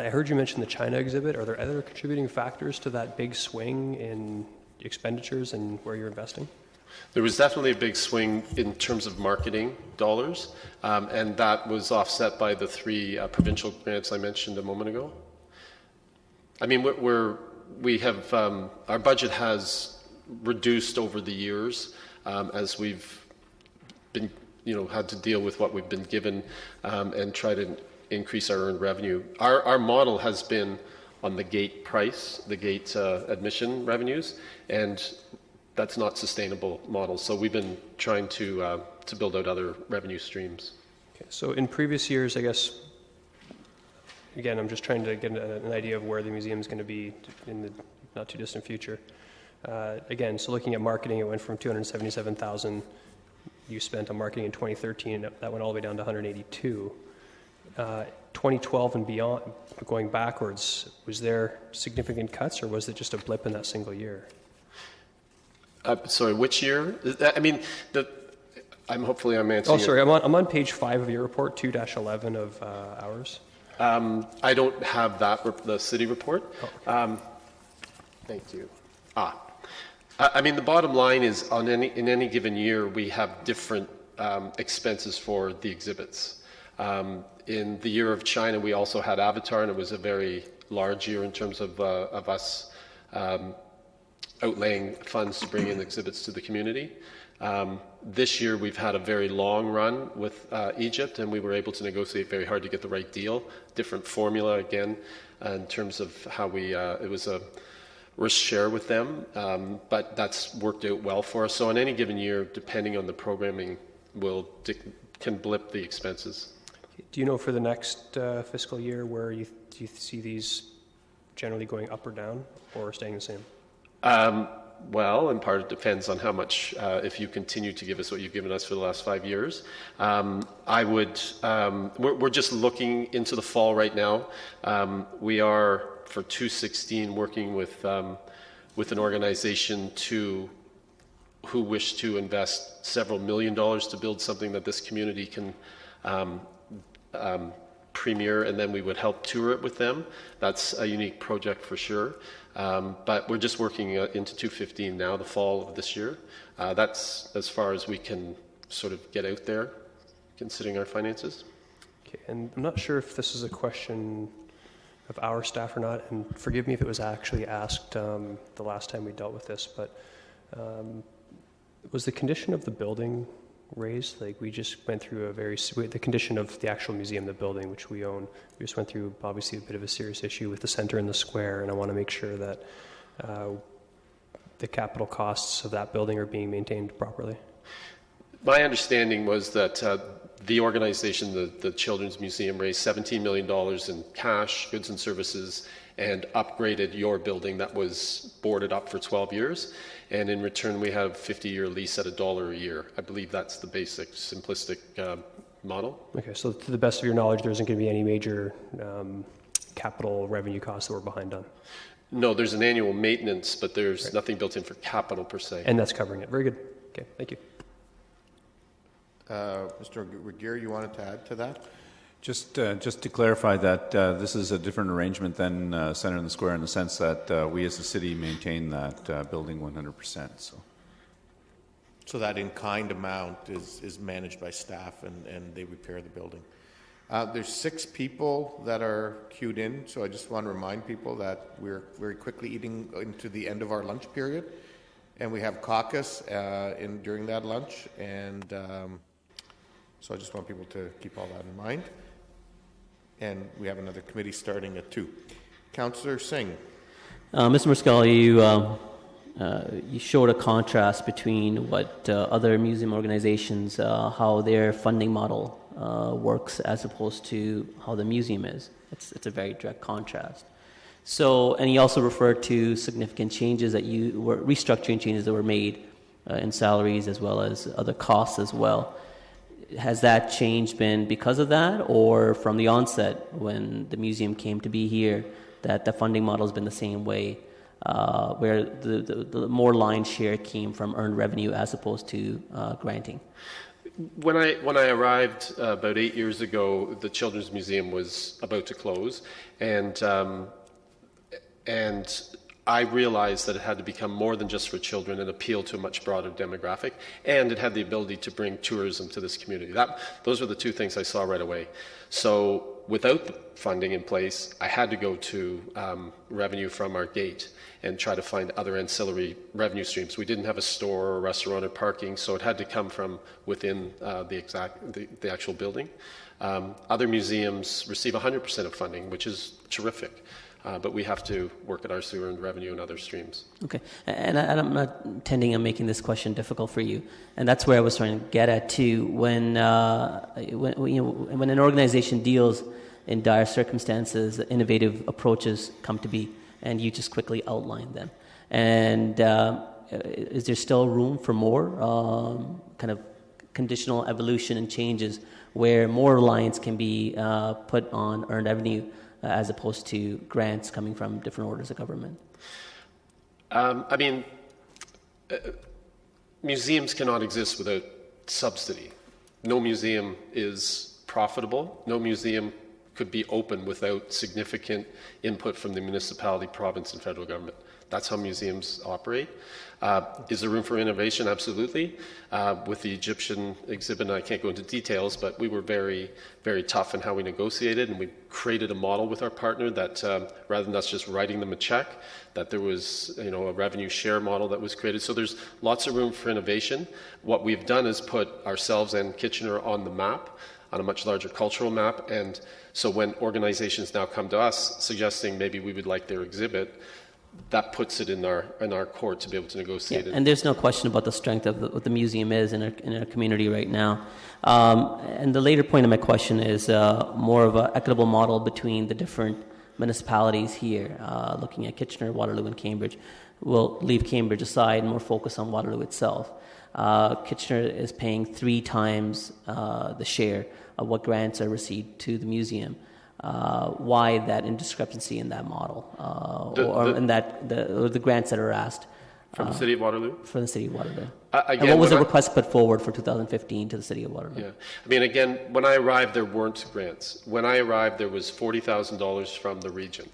heard you mention the China exhibit. Are there other contributing factors to that big swing in expenditures and where you're investing? There was definitely a big swing in terms of marketing dollars, and that was offset by the 3 provincial grants I mentioned a moment ago. I mean, we have our budget has reduced over the years as we've been had to deal with what we've been given and try to increase our earned revenue. Our model has been on the gate price, the gate admission revenues, and that's not sustainable model. So we've been trying to build out other revenue streams. Okay, so in previous years, I guess, again, I'm just trying to get an idea of where the museum is going to be in the not too distant future. Again, so looking at marketing, it went from $277,000 you spent on marketing in 2013, and that went all the way down to $182,000. 2012 and beyond, going backwards, was there significant cuts, or was it just a blip in that single year? Sorry, which year? I mean, hopefully I'm answering. Oh, sorry, I'm on page 5 of your report, 2-11 of ours. I don't have the city report. Oh, okay. Thank you. I mean, the bottom line is, in any given year, we have different expenses for the exhibits. In the year of China, we also had Avatar, and it was a very large year in terms of us outlaying funds to bring in exhibits to the community. This year, we've had a very long run with Egypt, and we were able to negotiate very hard to get the right deal. Different formula, again, in terms of how it was a risk share with them, but that's worked out well for us. So in any given year, depending on the programming, can blip the expenses. Do you know for the next fiscal year where do you see these generally going up or down, or staying the same? Well, in part it depends on how much, if you continue to give us what you've given us for the last 5 years. We're just looking into the fall right now. We are, for 2016, working with an organization who wish to invest several $1 million to build something that this community can premiere, and then we would help tour it with them. That's a unique project for sure. But we're just working into 2015 now, the fall of this year. That's as far as we can sort of get out there, considering our finances. Okay, and I'm not sure if this is a question of our staff or not, and forgive me if it was actually asked the last time we dealt with this, but was the condition of the building raised? Like, we just went through the condition of the actual museum, the building, which we own. We just went through, obviously, a bit of a serious issue with the center and the square, and I want to make sure that the capital costs of that building are being maintained properly. My understanding was that the organization, the Children's Museum, raised $17 million in cash, goods and services, and upgraded your building that was boarded up for 12 years. And in return, we have a 50-year lease at $1 a year. I believe that's the basic, simplistic model. Okay, so to the best of your knowledge, there isn't going to be any major capital revenue costs that we're behind on? No, there's an annual maintenance, but there's nothing built in for capital per se. And that's covering it. Very good. Okay, thank you. Mr. Regier, you wanted to add to that? Just to clarify that this is a different arrangement than Center in the Square in the sense that we as a city maintain that building 100%. So that in-kind amount is managed by staff and they repair the building. There's 6 people that are queued in, so I just want to remind people that we're very quickly eating into the end of our lunch period, and we have caucus during that lunch, and so I just want people to keep all that in mind. And we have another committee starting at 2. Councillor Singh. Mr. Muscala, you showed a contrast between what other museum organizations, how their funding model works as opposed to how the museum is. It's a very direct contrast. So, and he also referred to significant changes restructuring changes that were made in salaries as well as other costs as well. Has that change been because of that, or from the onset when the museum came to be here, that the funding model has been the same way, where the more line share came from earned revenue as opposed to granting? When I arrived about 8 years ago, the Children's Museum was about to close, and I realized that it had to become more than just for children and appeal to a much broader demographic, and it had the ability to bring tourism to this community. Those were the 2 things I saw right away. So without the funding in place, I had to go to revenue from our gate and try to find other ancillary revenue streams. We didn't have a store or a restaurant or parking, so it had to come from within the actual building. Other museums receive 100% of funding, which is terrific. But we have to work at our sewer and revenue and other streams. Okay, and I'm not intending on making this question difficult for you, and that's where I was trying to get at too. When an organization deals in dire circumstances, innovative approaches come to be, and you just quickly outlined them. And is there still room for more kind of conditional evolution and changes where more reliance can be put on earned revenue as opposed to grants coming from different orders of government? Museums cannot exist without subsidy. No museum is profitable. No museum could be open without significant input from the municipality, province, and federal government. That's how museums operate. Is there room for innovation? Absolutely. With the Egyptian exhibit, I can't go into details, but we were very, very tough in how we negotiated, and we created a model with our partner that rather than us just writing them a check, that there was a revenue share model that was created. So there's lots of room for innovation. What we've done is put ourselves and Kitchener on the map, on a much larger cultural map, and so when organizations now come to us suggesting maybe we would like their exhibit, that puts it in our court to be able to negotiate it. And there's no question about the strength of what the museum is in our community right now. And the later point of my question is more of an equitable model between the different municipalities here, looking at Kitchener, Waterloo, and Cambridge. We'll leave Cambridge aside and more focus on Waterloo itself. Kitchener is paying 3 times the share of what grants are received to the museum. Why that indiscrepancy in that model, or the grants that are asked from the City of Waterloo? For the City of Waterloo. Again, and what was the request put forward for 2015 to the City of Waterloo? Yeah, again, when I arrived, there weren't grants. When I arrived, there was $40,000 from the region,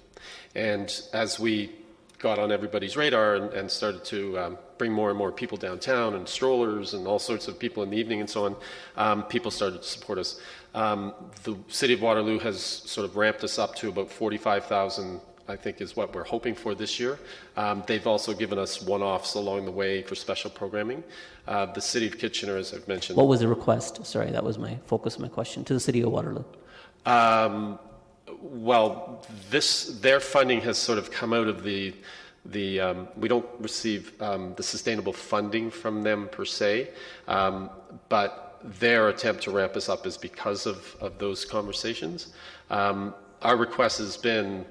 and as we got on everybody's radar and started to bring more and more people downtown and strollers and all sorts of people in the evening and so on, people started to support us. The City of Waterloo has sort of ramped us up to about 45,000, I think is what we're hoping for this year. They've also given us one-offs along the way for special programming. The City of Kitchener, as I've mentioned... What was the request? Sorry, that was my focus of my question. To the City of Waterloo. Well, their funding has sort of come out of we don't receive the sustainable funding from them per se, but their attempt to ramp us up is because of those conversations. Our request has been,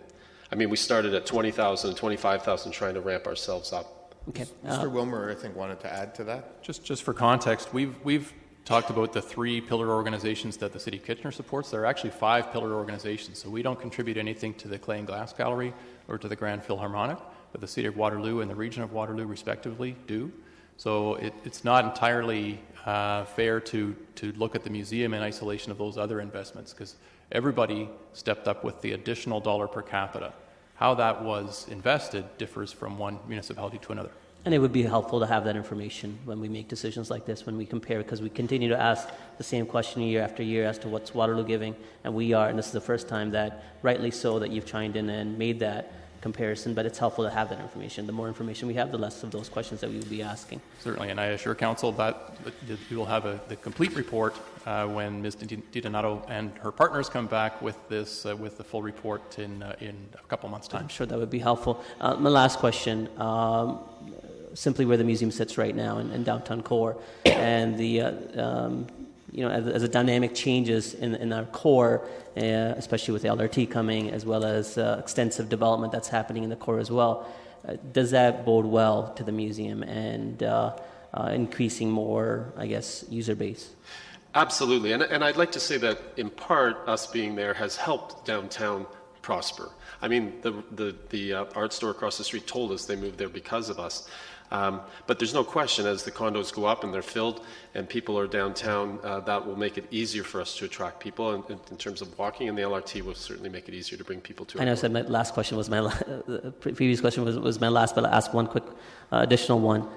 we started at 20,000 and 25,000 trying to ramp ourselves up. Okay. Mr. Wilmer, I think, wanted to add to that. Just for context, we've talked about the 3 pillar organizations that the City of Kitchener supports. There are actually 5 pillar organizations, so we don't contribute anything to the Clay and Glass Gallery or to the Grand Philharmonic, but the City of Waterloo and the Region of Waterloo, respectively, do. So it's not entirely fair to look at the museum in isolation of those other investments, because everybody stepped up with the additional dollar per capita. How that was invested differs from one municipality to another. And it would be helpful to have that information when we make decisions like this, when we compare, because we continue to ask the same question year after year as to what's Waterloo giving, and this is the first time that, rightly so, that you've chimed in and made that comparison, but it's helpful to have that information. The more information we have, the less of those questions that we will be asking. Certainly, and I assure Council that you will have the complete report when Ms. DiDonato and her partners come back with with the full report in a couple months' time. I'm sure that would be helpful. My last question, simply where the museum sits right now in downtown core, and the as the dynamic changes in our core, especially with the LRT coming, as well as extensive development that's happening in the core as well, does that bode well to the museum and increasing more, user base? Absolutely, and I'd like to say that in part, us being there has helped downtown prosper. The art store across the street told us they moved there because of us. But there's no question, as the condos go up and they're filled and people are downtown, that will make it easier for us to attract people in terms of walking, and the LRT will certainly make it easier to bring people to it. I know I said my last question was the previous question was my last, but I'll ask one quick additional one.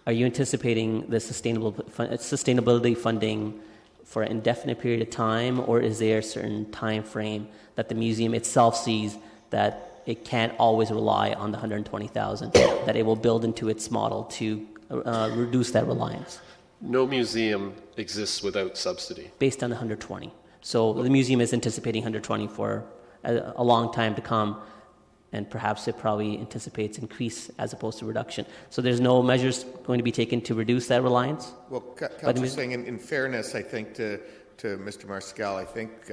Are you anticipating the sustainability funding for an indefinite period of time, or is there a certain time frame that the museum itself sees that it can't always rely on the 120,000, that it will build into its model to reduce that reliance? No museum exists without subsidy. Based on the 120. So the museum is anticipating 120 for a long time to come, and perhaps it probably anticipates increase as opposed to reduction. So there's no measures going to be taken to reduce that reliance? Well, Councillor saying in fairness, I think to Mr. Marscal, I think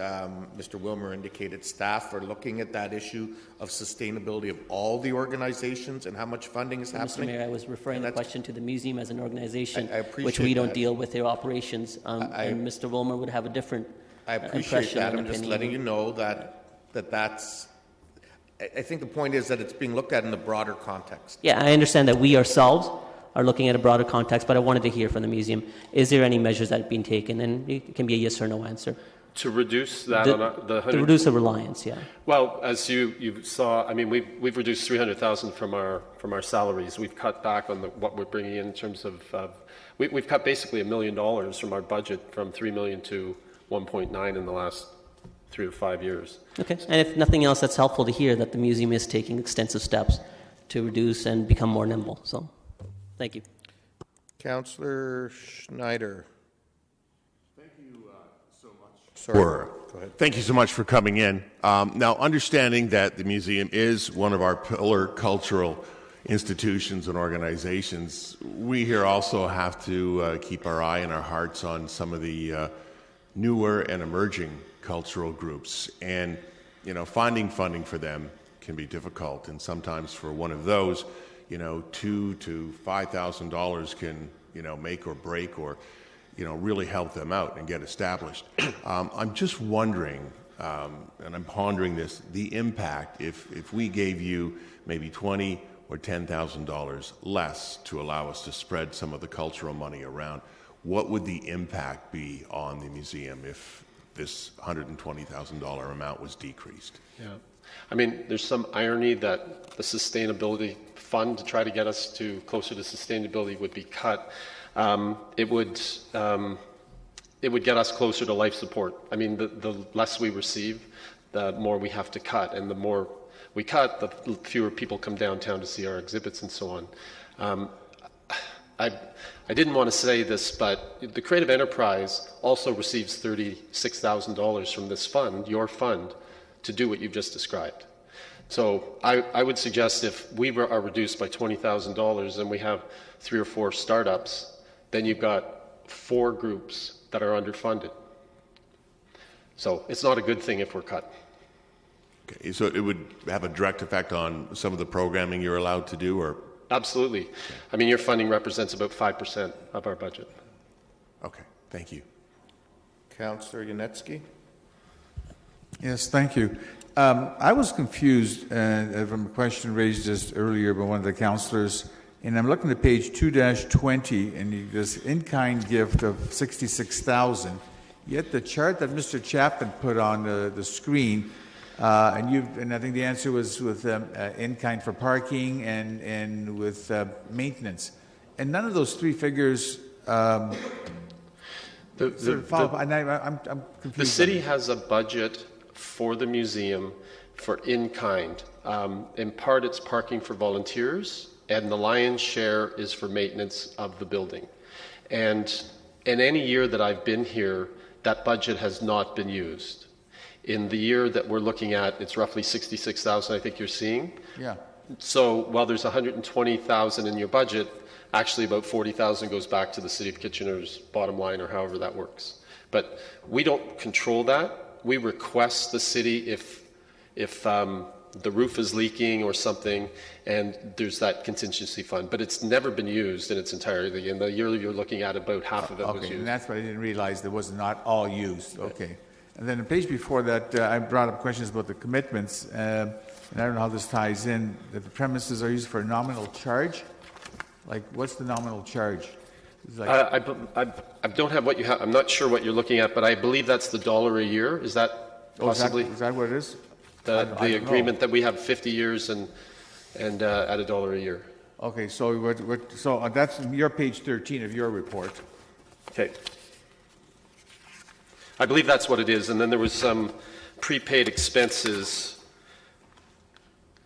Mr. Wilmer indicated staff are looking at that issue of sustainability of all the organizations and how much funding is happening. Mr. Mayor, I was referring the question to the museum as an organization, I appreciate which we don't that. deal with their operations, and Mr. Wilmer would have a different I appreciate impression that. and I'm just opinion. letting you know that's. I think the point is that it's being looked at in the broader context. Yeah, I understand that we ourselves are looking at a broader context, but I wanted to hear from the museum. Is there any measures that have been taken? And it can be a yes or no answer. To reduce that The- on the 100, to reduce the reliance, yeah. Well, as you saw, I mean, we've reduced 300,000 from our salaries. We've cut back on what we're bringing in terms of we've cut basically $1 million from our budget from 3 million to 1.9 in the last 3 to 5 years. Okay, and if nothing else, that's helpful to hear that the museum is taking extensive steps to reduce and become more nimble. So, thank you. Councillor Schneider. Thank you so much. Sorry. Go ahead. Thank you so much for coming in. Now, understanding that the museum is one of our pillar cultural institutions and organizations, we here also have to keep our eye and our hearts on some of the newer and emerging cultural groups. And, finding funding for them can be difficult. And sometimes for one of those, $2,000 to $5,000 can, make or break or, really help them out and get established. I'm just wondering, and I'm pondering this, the impact if we gave you maybe $20,000 or $10,000 less to allow us to spread some of the cultural money around, what would the impact be on the museum if this $120,000 amount was decreased? Yeah. I mean, there's some irony that the sustainability fund to try to get us to closer to sustainability would be cut. It would get us closer to life support. I mean, the less we receive, the more we have to cut, and the more we cut, the fewer people come downtown to see our exhibits and so on. I didn't want to say this, but the Creative Enterprise also receives $36,000 from this fund, your fund, to do what you've just described. So I would suggest if we are reduced by $20,000 and we have 3 or 4 startups, then you've got 4 groups that are underfunded. So it's not a good thing if we're cut. Okay, so it would have a direct effect on some of the programming you're allowed to do, or? Absolutely. I mean, your funding represents about 5% of our budget. Okay, thank you. Councillor Yanetsky. Yes, thank you. I was confused from a question raised just earlier by one of the councillors, and I'm looking at page 2-20, and this in-kind gift of 66,000. Yet the chart that Mr. Chapman put on the screen, and I think the answer was with in-kind for parking and with maintenance, and none of those 3 figures. I'm confused. The city has a budget for the museum for in-kind. In part, it's parking for volunteers, and the lion's share is for maintenance of the building. And in any year that I've been here, that budget has not been used. In the year that we're looking at, it's roughly 66,000, I think you're seeing. Yeah. So while there's 120,000 in your budget, actually about 40,000 goes back to the City of Kitchener's bottom line, or however that works. But we don't control that. We request the city if the roof is leaking or something, and there's that contingency fund. But it's never been used in its entirety. In the year you're looking at, about half of it was used. And that's why I didn't realize that was not all used. Okay. And then the page before that, I brought up questions about the commitments, and I don't know how this ties in, that the premises are used for a nominal charge. Like, what's the nominal charge? I don't have what you have. I'm not sure what you're looking at, but I believe that's the $1 a year. Is that possibly? Is that what it is? The agreement that we have 50 years and at $1 a year. Okay, so so that's your page 13 of your report. Okay. I believe that's what it is. And then there was some prepaid expenses.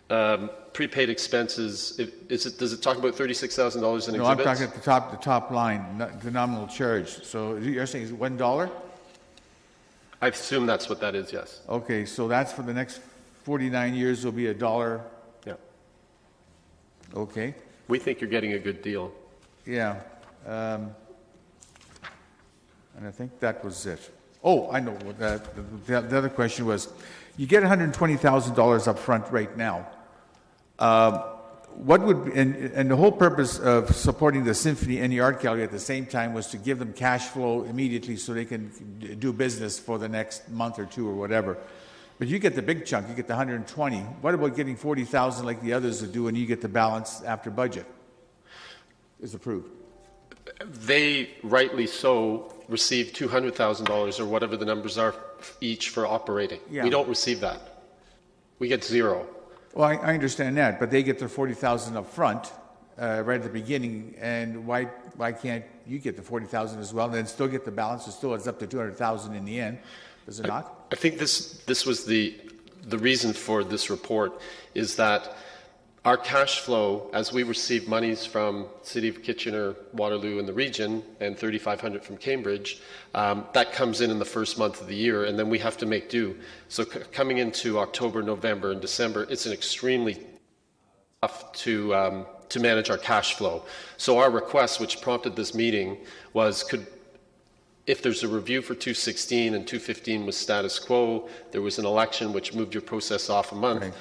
Prepaid expenses. Does it talk about $36,000 in exhibits? No, I'm talking at the top line, the nominal charge. So you're saying it's $1? I assume that's what that is, yes. Okay, so that's for the next 49 years will be $1. Yeah. Okay. We think you're getting a good deal. Yeah. And I think that was it. Oh, I know. The other question was, you get $120,000 up front right now. What would and the whole purpose of supporting the Symphony and the Art Gallery at the same time was to give them cash flow immediately so they can do business for the next month or two or whatever. But you get the big chunk, you get the 120. What about getting 40,000 like the others do, and you get the balance after budget is approved? They rightly so receive $200,000 or whatever the numbers are each for operating. Yeah. We don't receive that. We get zero. Well, I understand that, but they get their 40,000 up front, right at the beginning, and why can't you get the 40,000 as well, and then still get the balance? It still adds up to 200,000 in the end, does it not? I think this was the reason for this report is that our cash flow, as we receive monies from City of Kitchener, Waterloo, and the region, and $3,500 from Cambridge, that comes in the first month of the year, and then we have to make do. So coming into October, November, and December, it's an extremely tough to manage our cash flow. So our request, which prompted this meeting, was if there's a review for 216 and 215 was status quo, there was an election which moved your process off a month. Right.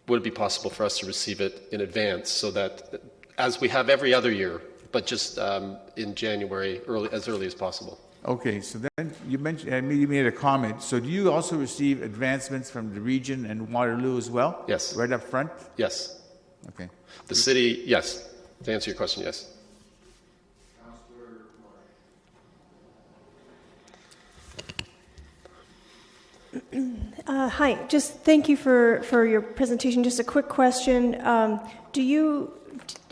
Would it be possible for us to receive it in advance so that, as we have every other year, but just in January, as early as possible? Okay, so then you mentioned, you made a comment. So do you also receive advancements from the region and Waterloo as well? Yes. Right up front? Yes. Okay. The city, yes. To answer your question, yes. Hi, just thank you for your presentation. Just a quick question.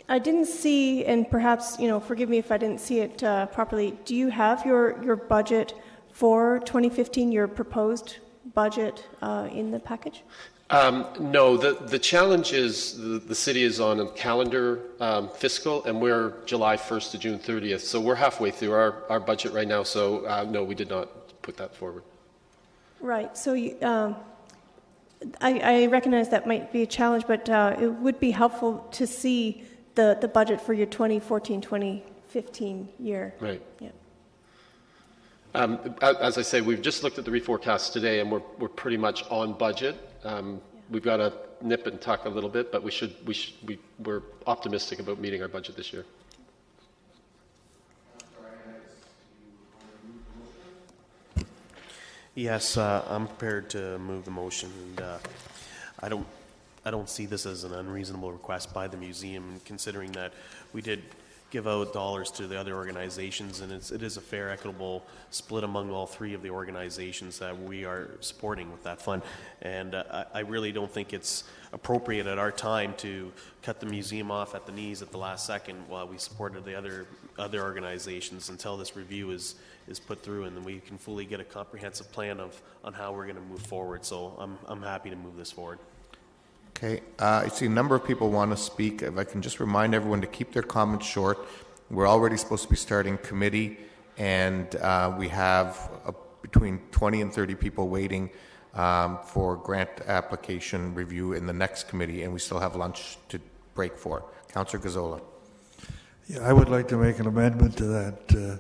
I didn't see, and perhaps, forgive me if I didn't see it properly, do you have your budget for 2015, your proposed budget in the package? No, the challenge is the city is on a calendar fiscal, and we're July 1st to June 30th, so we're halfway through our budget right now, so no, we did not put that forward. Right. So I recognize that might be a challenge, but it would be helpful to see the budget for your 2014-2015 year. Right. Yeah. As I say, we've just looked at the reforecast today, and we're pretty much on budget. We've got to nip and tuck a little bit, but we're optimistic about meeting our budget this year. Yes, I'm prepared to move the motion, and I don't see this as an unreasonable request by the museum, considering that we did give out dollars to the other organizations, and it is a fair, equitable split among all three of the organizations that we are supporting with that fund. And I really don't think it's appropriate at our time to cut the museum off at the knees at the last second while we supported the other organizations until this review is put through, and then we can fully get a comprehensive plan on how we're going to move forward. So I'm happy to move this forward. Okay, I see a number of people want to speak. If I can just remind everyone to keep their comments short. We're already supposed to be starting committee, and we have between 20 and 30 people waiting for grant application review in the next committee, and we still have lunch to break for. Councillor Gazzola. Yeah, I would like to make an amendment to that.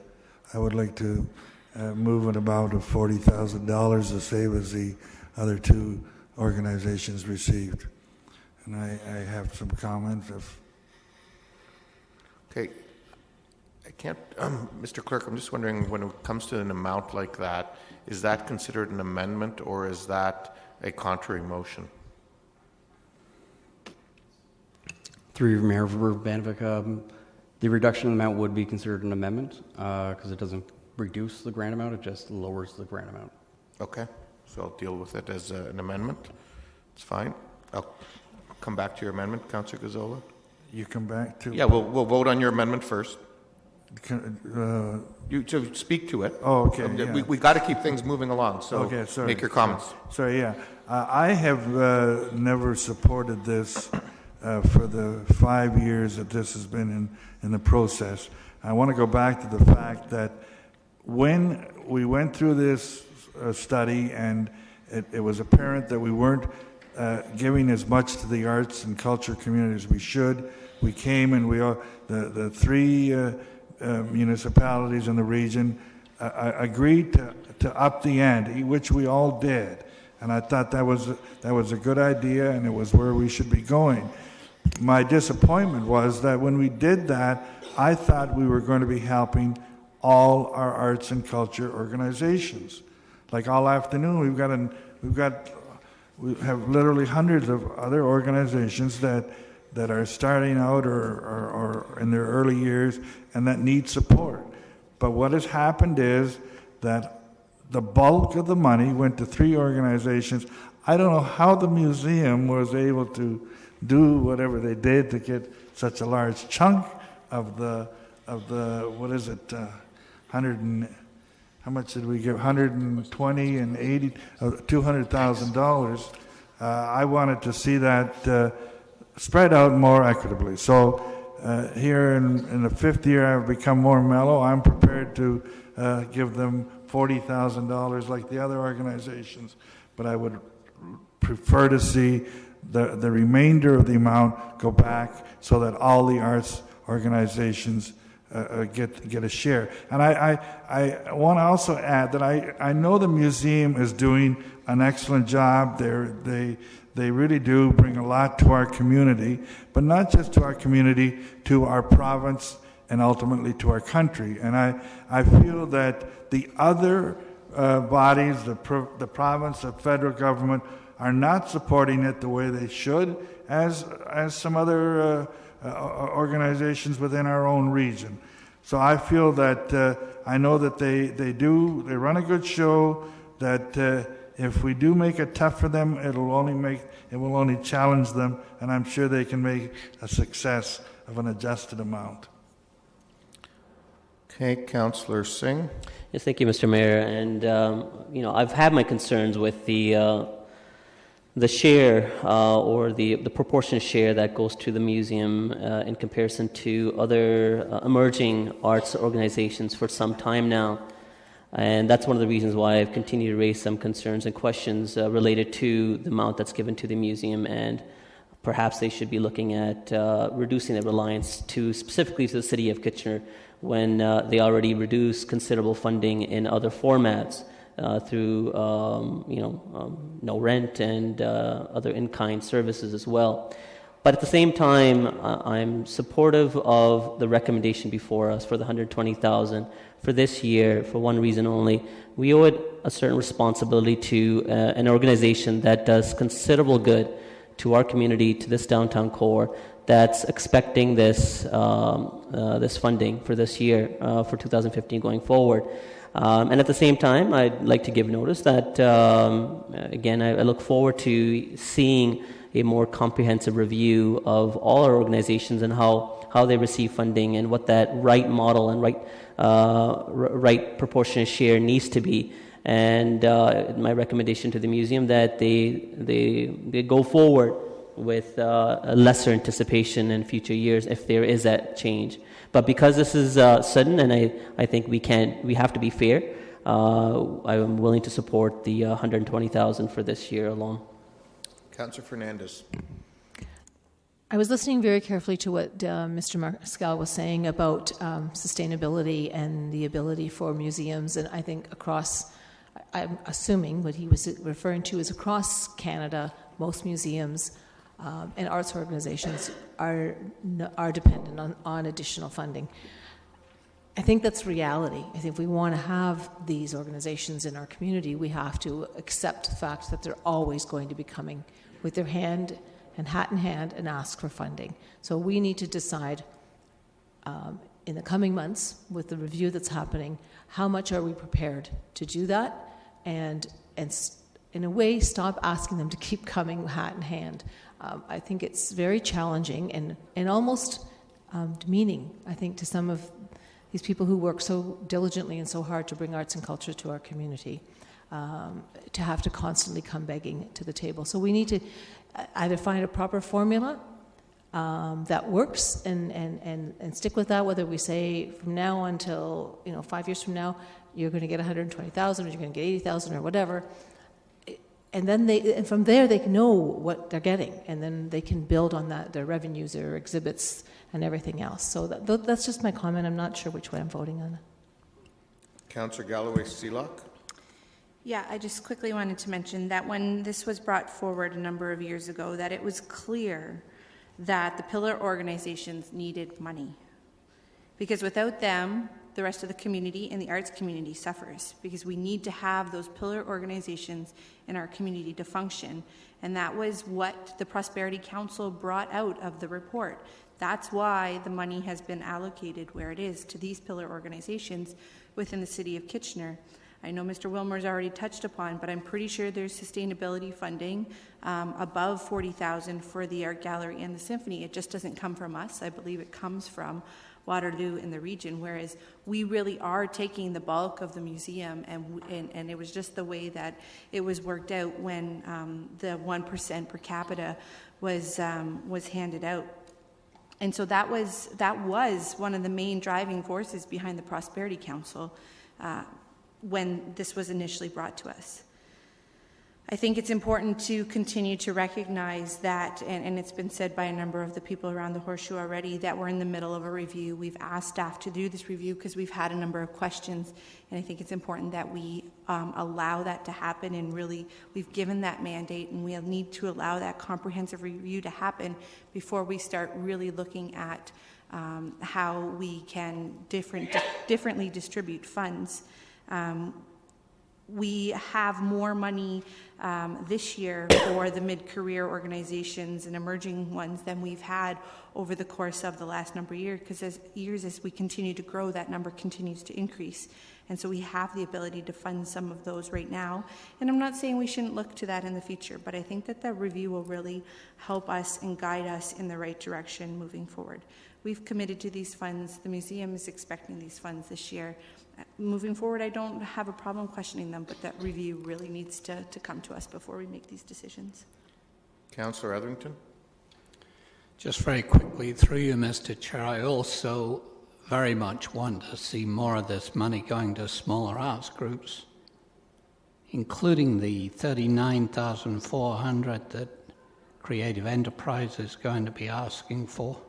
I would like to move an amount of $40,000, the same as the other two organizations received. And I have some comments. Okay. I can't, Mr. Clerk, I'm just wondering, when it comes to an amount like that, is that considered an amendment, or is that a contrary motion? Through Mayor Urbanovic, the reduction amount would be considered an amendment because it doesn't reduce the grant amount, it just lowers the grant amount. Okay, so I'll deal with it as an amendment. It's fine. I'll come back to your amendment, Councillor Gazzola. You come back to... Yeah, we'll vote on your amendment first. You to speak to it. Oh, okay. Yeah. We got to keep things moving along. So okay, sorry, make your comments. Sorry, yeah. I have never supported this for the 5 years that this has been in the process. I want to go back to the fact that when we went through this study and it was apparent that we weren't giving as much to the arts and culture community as we should, we came and the three municipalities in the region agreed to up the ante, which we all did. And I thought that was a good idea, and it was where we should be going. My disappointment was that when we did that, I thought we were going to be helping all our arts and culture organizations. Like all afternoon, we have literally hundreds of other organizations that are starting out or in their early years and that need support. But what has happened is that the bulk of the money went to three organizations. I don't know how the museum was able to do whatever they did to get such a large chunk of the what is it, how much did we give? 120 and 80, $200,000. I wanted to see that spread out more equitably. So here in the fifth year, I've become more mellow. I'm prepared to give them $40,000 like the other organizations, but I would prefer to see the remainder of the amount go back so that all the arts organizations get a share. And I want to also add that I know the museum is doing an excellent job. They really do bring a lot to our community, but not just to our community, to our province and ultimately to our country. And I feel that the other bodies, the province, the federal government, are not supporting it the way they should, as some other organizations within our own region. So I feel that I know that they run a good show, that if we do make it tough for them, it will only challenge them, and I'm sure they can make a success of an adjusted amount. Okay, Councillor Singh. Yes, thank you, Mr. Mayor. And I've had my concerns with the share or the proportionate share that goes to the museum in comparison to other emerging arts organizations for some time now. And that's one of the reasons why I've continued to raise some concerns and questions related to the amount that's given to the museum, and perhaps they should be looking at reducing their reliance specifically to the City of Kitchener when they already reduce considerable funding in other formats through no rent and other in-kind services as well. But at the same time, I'm supportive of the recommendation before us for the $120,000 for this year for one reason only. We owe it a certain responsibility to an organization that does considerable good to our community, to this downtown core, that's expecting this this funding for this year, for 2015 going forward. And at the same time, I'd like to give notice that, again, I look forward to seeing a more comprehensive review of all our organizations and how they receive funding and what that right model and right proportionate share needs to be. And my recommendation to the museum that they go forward with a lesser anticipation in future years if there is that change. But because this is sudden, and I think we have to be fair, I'm willing to support the $120,000 for this year alone. Councillor Fernandez. I was listening very carefully to what Mr. Marscal was saying about sustainability and the ability for museums, and I think I'm assuming what he was referring to is across Canada, most museums and arts organizations are dependent on additional funding. I think that's reality. I think if we want to have these organizations in our community, we have to accept the fact that they're always going to be coming with their hand and hat in hand and ask for funding. So we need to decide in the coming months with the review that's happening, how much are we prepared to do that, and in a way stop asking them to keep coming hat in hand. I think it's very challenging and almost demeaning, I think, to some of these people who work so diligently and so hard to bring arts and culture to our community, to have to constantly come begging to the table. So we need to either find a proper formula that works and stick with that, whether we say from now until 5 years from now, you're going to get 120,000 or you're going to get 80,000 or whatever. And then from there they can know what they're getting, and then they can build on that, their revenues, their exhibits, and everything else. So that's just my comment. I'm not sure which way I'm voting on. Councillor Galloway-Seelock. Yeah, I just quickly wanted to mention that when this was brought forward a number of years ago, that it was clear that the pillar organizations needed money. Because without them, the rest of the community and the arts community suffers, because we need to have those pillar organizations in our community to function. And that was what the Prosperity Council brought out of the report. That's why the money has been allocated where it is to these pillar organizations within the city of Kitchener. I know Mr. Wilmer's already touched upon, but I'm pretty sure there's sustainability funding above 40,000 for the art gallery and the symphony. It just doesn't come from us. I believe it comes from Waterloo and the region, whereas we really are taking the bulk of the museum, and it was just the way that it was worked out when the 1% per capita was handed out. And so that was one of the main driving forces behind the Prosperity Council when this was initially brought to us. I think it's important to continue to recognize that, and it's been said by a number of the people around the Horseshoe already, that we're in the middle of a review. We've asked staff to do this review because we've had a number of questions, and I think it's important that we allow that to happen, and really we've given that mandate, and we need to allow that comprehensive review to happen before we start really looking at how we can differently distribute funds. We have more money this year for the mid-career organizations and emerging ones than we've had over the course of the last number of years, because as we continue to grow, that number continues to increase. And so we have the ability to fund some of those right now. And I'm not saying we shouldn't look to that in the future, but I think that the review will really help us and guide us in the right direction moving forward. We've committed to these funds. The museum is expecting these funds this year. Moving forward, I don't have a problem questioning them, but that review really needs to come to us before we make these decisions. Councillor Etherington. Just very quickly, through you, Mr. Chair, I also very much want to see more of this money going to smaller arts groups, including the $39,400 that Creative Enterprise is going to be asking for.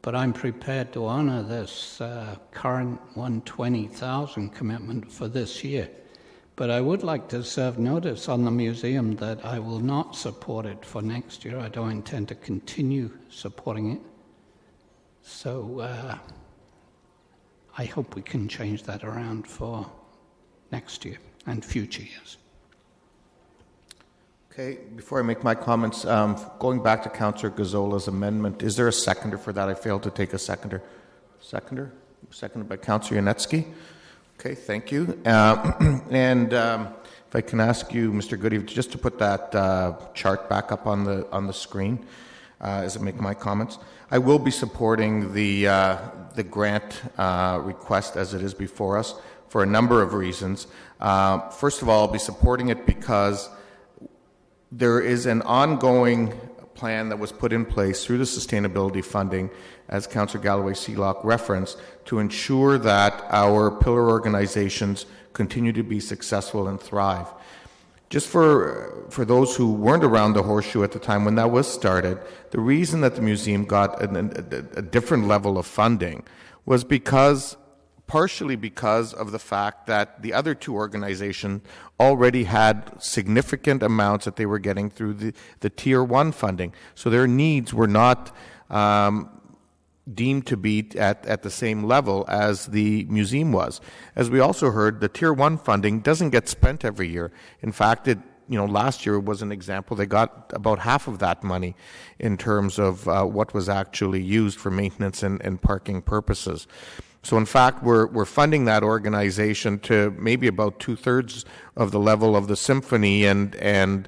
But I'm prepared to honour this current $120,000 commitment for this year. But I would like to serve notice on the museum that I will not support it for next year. I don't intend to continue supporting it. So I hope we can change that around for next year and future years. Okay, before I make my comments, going back to Councillor Gazzola's amendment, is there a seconder for that? I failed to take a seconder. Seconded by Councillor Yanetsky. Okay, thank you. And if I can ask you, Mr. Goody, just to put that chart back up on the screen as I make my comments. I will be supporting the grant request as it is before us for a number of reasons. First of all, I'll be supporting it because there is an ongoing plan that was put in place through the sustainability funding, as Councillor Galloway-Seelock referenced, to ensure that our pillar organizations continue to be successful and thrive. Just for those who weren't around the Horseshoe at the time when that was started, the reason that the museum got a different level of funding was partially because of the fact that the other two organizations already had significant amounts that they were getting through the Tier 1 funding. So their needs were not deemed to be at the same level as the museum was. As we also heard, the Tier 1 funding doesn't get spent every year. In fact, last year was an example. They got about half of that money in terms of what was actually used for maintenance and parking purposes. So in fact, we're funding that organization to maybe about 2/3 of the level of the symphony and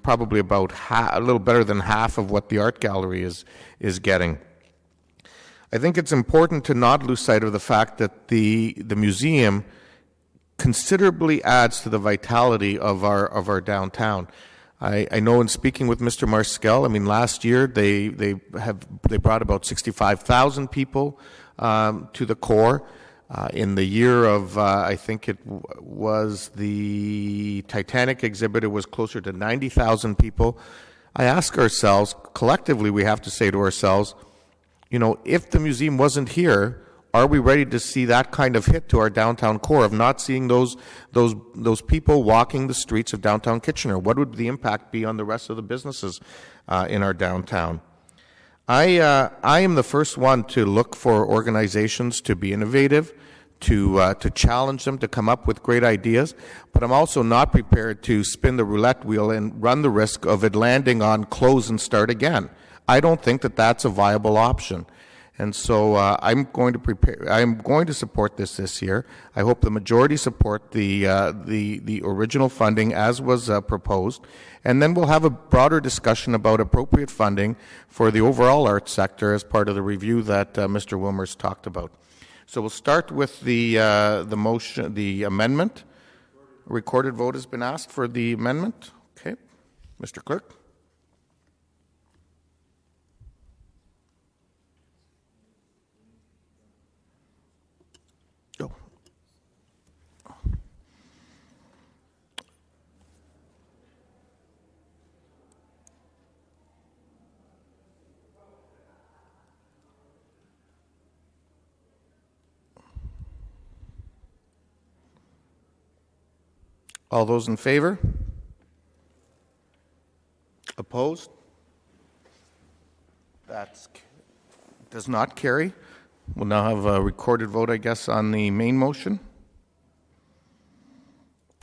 probably about a little better than half of what the art gallery is getting. I think it's important to not lose sight of the fact that the museum considerably adds to the vitality of our downtown. I know in speaking with Mr. Marskell, I mean, last year they brought about 65,000 people to the core. In the year of, I think it was the Titanic exhibit, it was closer to 90,000 people. I ask ourselves, collectively, we have to say to ourselves, you know, if the museum wasn't here, are we ready to see that kind of hit to our downtown core of not seeing those people walking the streets of downtown Kitchener? What would the impact be on the rest of the businesses in our downtown? I am the first one to look for organizations to be innovative, to challenge them, to come up with great ideas, but I'm also not prepared to spin the roulette wheel and run the risk of it landing on close and start again. I don't think that that's a viable option. And so I'm going to support this year. I hope the majority support the original funding as was proposed, and then we'll have a broader discussion about appropriate funding for the overall arts sector as part of the review that Mr. Wilmers talked about. So we'll start with the motion, the amendment. A recorded vote has been asked for the amendment. Okay, Mr. Clerk. All those in favor? Opposed? That does not carry. We'll now have a recorded vote, I guess, on the main motion.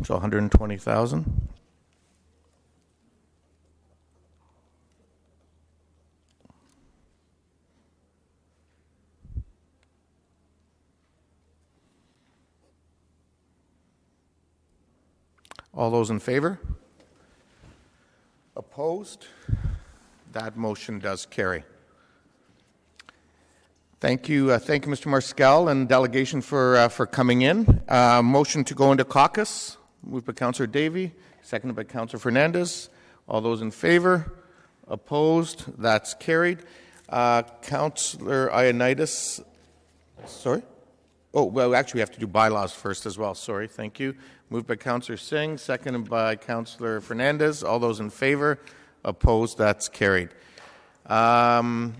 So 120,000. All those in favor? Opposed? That motion does carry. Thank you, Mr. Marskell and delegation for coming in. Motion to go into caucus, moved by Councillor Davey, seconded by Councillor Fernandez. All those in favor? Opposed? That's carried. Councillor Ioannidis, sorry? Oh, well, actually, we have to do bylaws first as well. Sorry, thank you. Moved by Councillor Singh, seconded by Councillor Fernandez. All those in favor? Opposed? That's carried. Mr.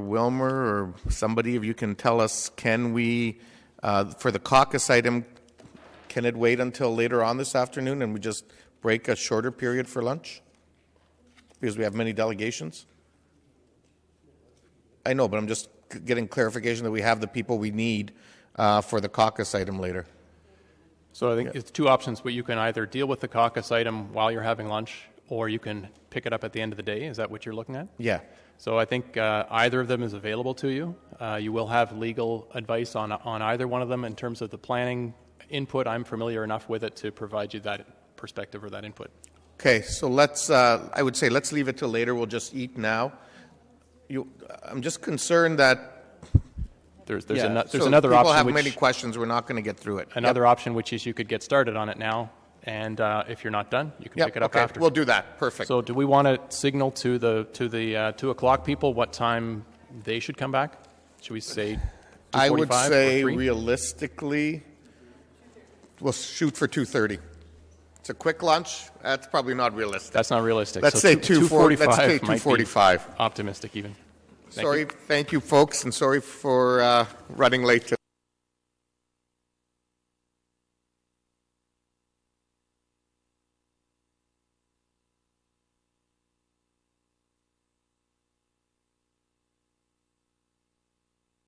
Wilmer or somebody, if you can tell us, can we, for the caucus item, can it wait until later on this afternoon and we just break a shorter period for lunch? Because we have many delegations. I know, but I'm just getting clarification that we have the people we need for the caucus item later. So I think it's two options, but you can either deal with the caucus item while you're having lunch, or you can pick it up at the end of the day. Is that what you're looking at? Yeah. So I think either of them is available to you. You will have legal advice on either one of them in terms of the planning input. I'm familiar enough with it to provide you that perspective or that input. Okay, so let's, I would say let's leave it till later. We'll just eat now. I'm just concerned that there's so another option. People have many questions. We're not going to get through it. Another option, which is you could get started on it now, and if you're not done, you can pick it up after. We'll do that. Perfect. So, do we want to signal to the 2 o'clock people what time they should come back? Should we say 2:45? I would say realistically, we'll shoot for 2:30. It's a quick lunch. That's probably not realistic. That's not realistic. Let's say 2:45. Let's say 2:45. Optimistic, even. Thank you, folks, and sorry for running late today.